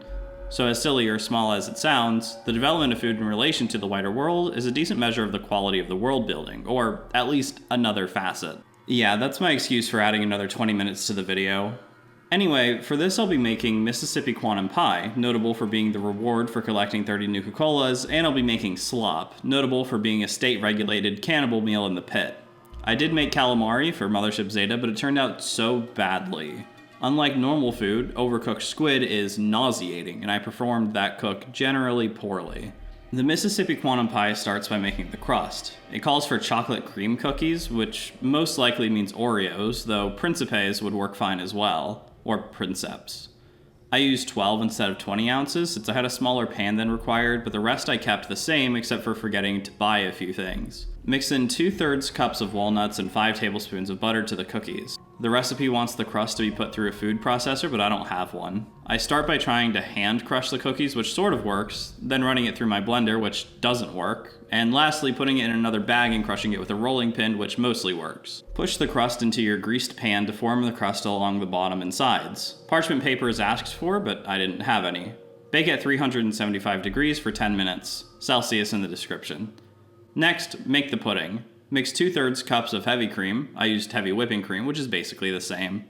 Speaker 1: So as silly or small as it sounds, the development of food in relation to the wider world is a decent measure of the quality of the world building, or at least another facet. Yeah, that's my excuse for adding another 20 minutes to the video. Anyway, for this I'll be making Mississippi Quantum Pie, notable for being the reward for collecting 30 Nuka-Colas, and I'll be making Slop, notable for being a state-regulated cannibal meal in the pit. I did make calamari for Mothership Zeta, but it turned out so badly. Unlike normal food, overcooked squid is nauseating, and I performed that cook generally poorly. The Mississippi Quantum Pie starts by making the crust. It calls for chocolate cream cookies, which most likely means Oreos, though Principes would work fine as well, or Princeps. I used 12 instead of 20 ounces since I had a smaller pan than required, but the rest I kept the same except for forgetting to buy a few things. Mix in 2/3 cups of walnuts and 5 tablespoons of butter to the cookies. The recipe wants the crust to be put through a food processor, but I don't have one. I start by trying to hand crush the cookies, which sort of works, then running it through my blender, which doesn't work, and lastly putting it in another bag and crushing it with a rolling pin, which mostly works. Push the crust into your greased pan to form the crust along the bottom and sides. Parchment paper is asked for, but I didn't have any. Bake at 375 degrees for 10 minutes. Celsius in the description. Next, make the pudding. Mix 2/3 cups of heavy cream, I used heavy whipping cream, which is basically the same,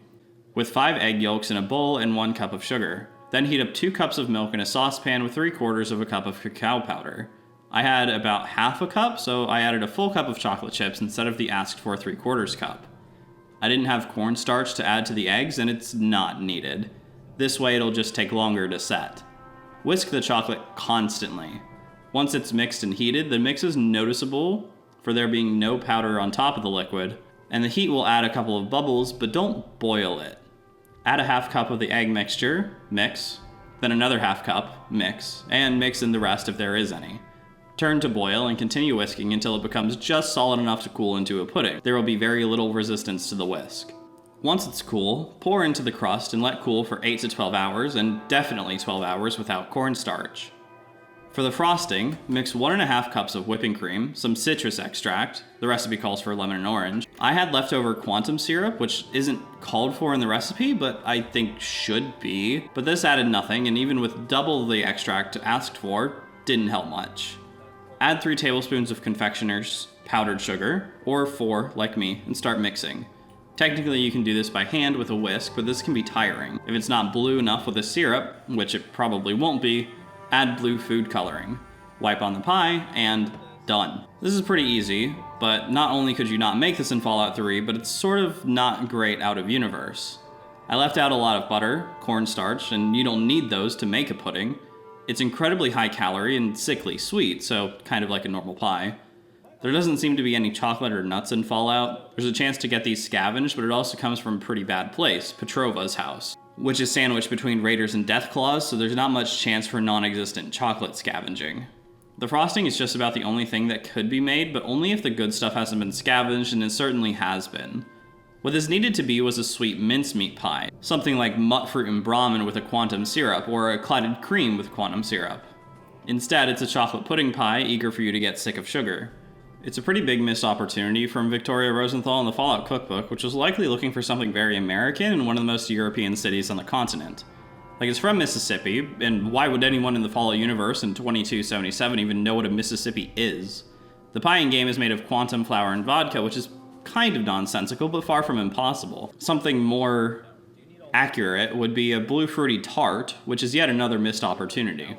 Speaker 1: with 5 egg yolks in a bowl and 1 cup of sugar. Then heat up 2 cups of milk in a saucepan with 3/4 of a cup of cacao powder. I had about half a cup, so I added a full cup of chocolate chips instead of the asked for 3/4 cup. I didn't have cornstarch to add to the eggs, and it's not needed. This way it'll just take longer to set. Whisk the chocolate constantly. Once it's mixed and heated, the mix is noticeable for there being no powder on top of the liquid, and the heat will add a couple of bubbles, but don't boil it. Add a half cup of the egg mixture, mix, then another half cup, mix, and mix in the rest if there is any. Turn to boil and continue whisking until it becomes just solid enough to cool into a pudding. There will be very little resistance to the whisk. Once it's cool, pour into the crust and let cool for 8 to 12 hours, and definitely 12 hours without cornstarch. For the frosting, mix 1.5 cups of whipping cream, some citrus extract, the recipe calls for lemon and orange. I had leftover quantum syrup, which isn't called for in the recipe, but I think should be. But this added nothing, and even with double the extract asked for, didn't help much. Add 3 tablespoons of confectioners, powdered sugar, or 4 like me, and start mixing. Technically you can do this by hand with a whisk, but this can be tiring. If it's not blue enough with the syrup, which it probably won't be, add blue food coloring. Wipe on the pie, and done. This is pretty easy, but not only could you not make this in Fallout 3, but it's sort of not great out of universe. I left out a lot of butter, cornstarch, and you don't need those to make a pudding. It's incredibly high calorie and sickly sweet, so kind of like a normal pie. There doesn't seem to be any chocolate or nuts in Fallout. There's a chance to get these scavenged, but it also comes from a pretty bad place, Petrova's house, which is sandwiched between raiders and deathclaws, so there's not much chance for non-existent chocolate scavenging. The frosting is just about the only thing that could be made, but only if the good stuff hasn't been scavenged, and it certainly has been. What this needed to be was a sweet mincemeat pie, something like mutfruit and Brahmin with a quantum syrup, or a clotted cream with quantum syrup. Instead, it's a chocolate pudding pie, eager for you to get sick of sugar. It's a pretty big missed opportunity from Victoria Rosenthal in the FallOut cookbook, which was likely looking for something very American in one of the most European cities on the continent. Like, it's from Mississippi, and why would anyone in the FallOut universe in 2277 even know what a Mississippi is? The pie in game is made of quantum flour and vodka, which is kind of nonsensical, but far from impossible. Something more accurate would be a blue fruity tart, which is yet another missed opportunity.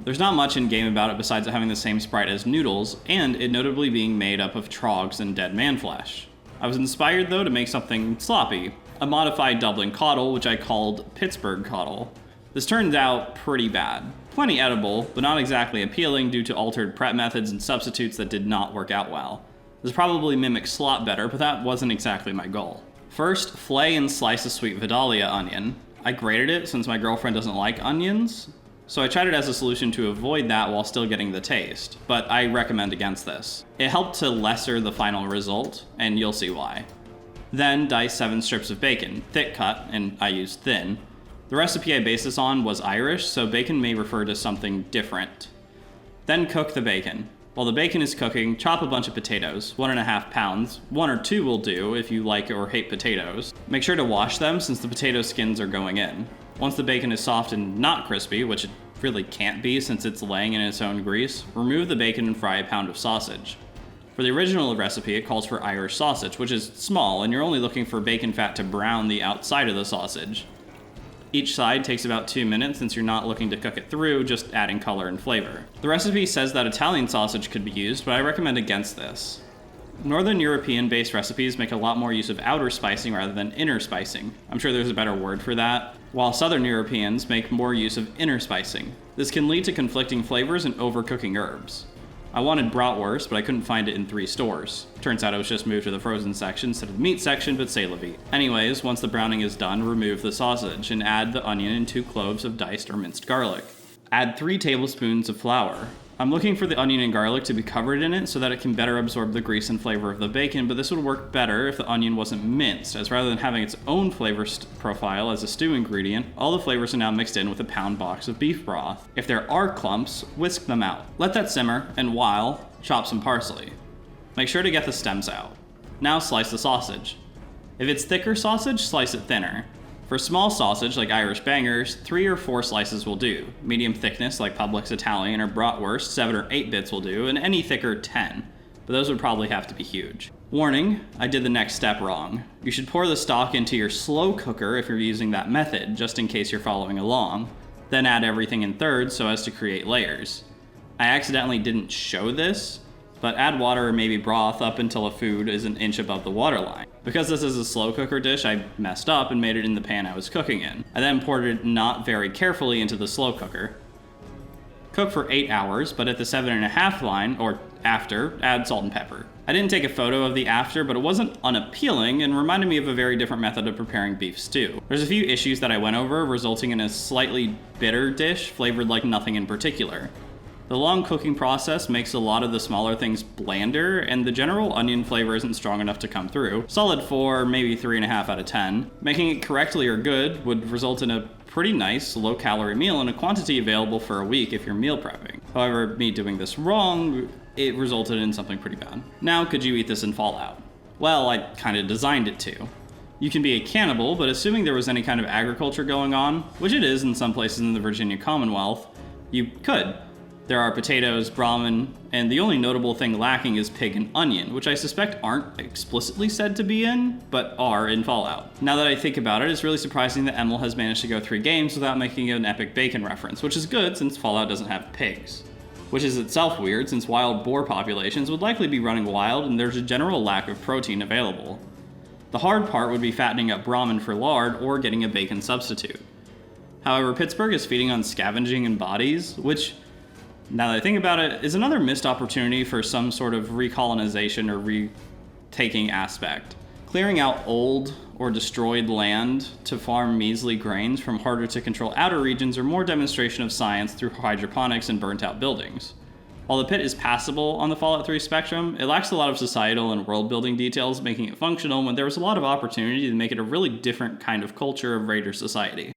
Speaker 1: There's not much in game about it besides it having the same sprite as noodles, and it notably being made up of trogs and dead man flesh. I was inspired though to make something sloppy, a modified Dublin caudle, which I called Pittsburgh caudle. This turned out pretty bad. Plenty edible, but not exactly appealing due to altered prep methods and substitutes that did not work out well. This probably mimics Slop better, but that wasn't exactly my goal. First, flay and slice a sweet vidalyia onion. I grated it since my girlfriend doesn't like onions, so I tried it as a solution to avoid that while still getting the taste, but I recommend against this. It helped to lesser the final result, and you'll see why. Then dice 7 strips of bacon, thick cut, and I used thin. The recipe I based this on was Irish, so bacon may refer to something different. Then cook the bacon. While the bacon is cooking, chop a bunch of potatoes, 1.5 pounds. 1 or 2 will do if you like or hate potatoes. Make sure to wash them since the potato skins are going in. Once the bacon is soft and not crispy, which it really can't be since it's laying in its own grease, remove the bacon and fry a pound of sausage. For the original recipe, it calls for Irish sausage, which is small, and you're only looking for bacon fat to brown the outside of the sausage. Each side takes about 2 minutes since you're not looking to cook it through, just adding color and flavor. The recipe says that Italian sausage could be used, but I recommend against this. Northern European-based recipes make a lot more use of outer spicing rather than inner spicing. I'm sure there's a better word for that. While Southern Europeans make more use of inner spicing. This can lead to conflicting flavors and overcooking herbs. I wanted bratwurst, but I couldn't find it in 3 stores. Turns out it was just moved to the frozen section instead of the meat section, but c'est la vie. Anyways, once the browning is done, remove the sausage and add the onion and 2 cloves of diced or minced garlic. Add 3 tablespoons of flour. I'm looking for the onion and garlic to be covered in it so that it can better absorb the grease and flavor of the bacon, but this would work better if the onion wasn't minced, as rather than having its own flavor profile as a stew ingredient, all the flavors are now mixed in with a pound box of beef broth. If there are clumps, whisk them out. Let that simmer, and while, chop some parsley. Make sure to get the stems out. Now slice the sausage. If it's thicker sausage, slice it thinner. For small sausage, like Irish bangers, 3 or 4 slices will do. Medium thickness, like Publix Italian or bratwurst, 7 or 8 bits will do, and any thicker, 10. But those would probably have to be huge. Warning, I did the next step wrong. You should pour the stock into your slow cooker if you're using that method, just in case you're following along. Then add everything in thirds so as to create layers. I accidentally didn't show this, but add water or maybe broth up until a food is an inch above the waterline. Because this is a slow cooker dish, I messed up and made it in the pan I was cooking in. I then poured it not very carefully into the slow cooker. Cook for 8 hours, but at the 7.5 line, or after, add salt and pepper. I didn't take a photo of the after, but it wasn't unappealing and reminded me of a very different method of preparing beef stew. There's a few issues that I went over, resulting in a slightly bitter dish flavored like nothing in particular. The long cooking process makes a lot of the smaller things blander, and the general onion flavor isn't strong enough to come through. Solid 4, maybe 3.5 out of 10. Making it correctly or good would result in a pretty nice, low-calorie meal in a quantity available for a week if you're meal prepping. However, me doing this wrong, it resulted in something pretty bad. Now, could you eat this in FallOut? Well, I kinda designed it to. You can be a cannibal, but assuming there was any kind of agriculture going on, which it is in some places in the Virginia Commonwealth, you could. There are potatoes, Brahmin, and the only notable thing lacking is pig and onion, which I suspect aren't explicitly said to be in, but are in FallOut. Now that I think about it, it's really surprising that Emil has managed to go 3 games without making an epic bacon reference, which is good since FallOut doesn't have pigs. Which is itself weird since wild boar populations would likely be running wild and there's a general lack of protein available. The hard part would be fattening up Brahmin for lard or getting a bacon substitute. However, Pittsburgh is feeding on scavenging and bodies, which, now that I think about it, is another missed opportunity for some sort of recolonization or retaking aspect. Clearing out old or destroyed land to farm measly grains from harder to control outer regions are more demonstration of science through hydroponics and burnt out buildings. While the pit is passable on the Fallout 3 spectrum, it lacks a lot of societal and world-building details, making it functional when there was a lot of opportunity to make it a really different kind of culture of raider society.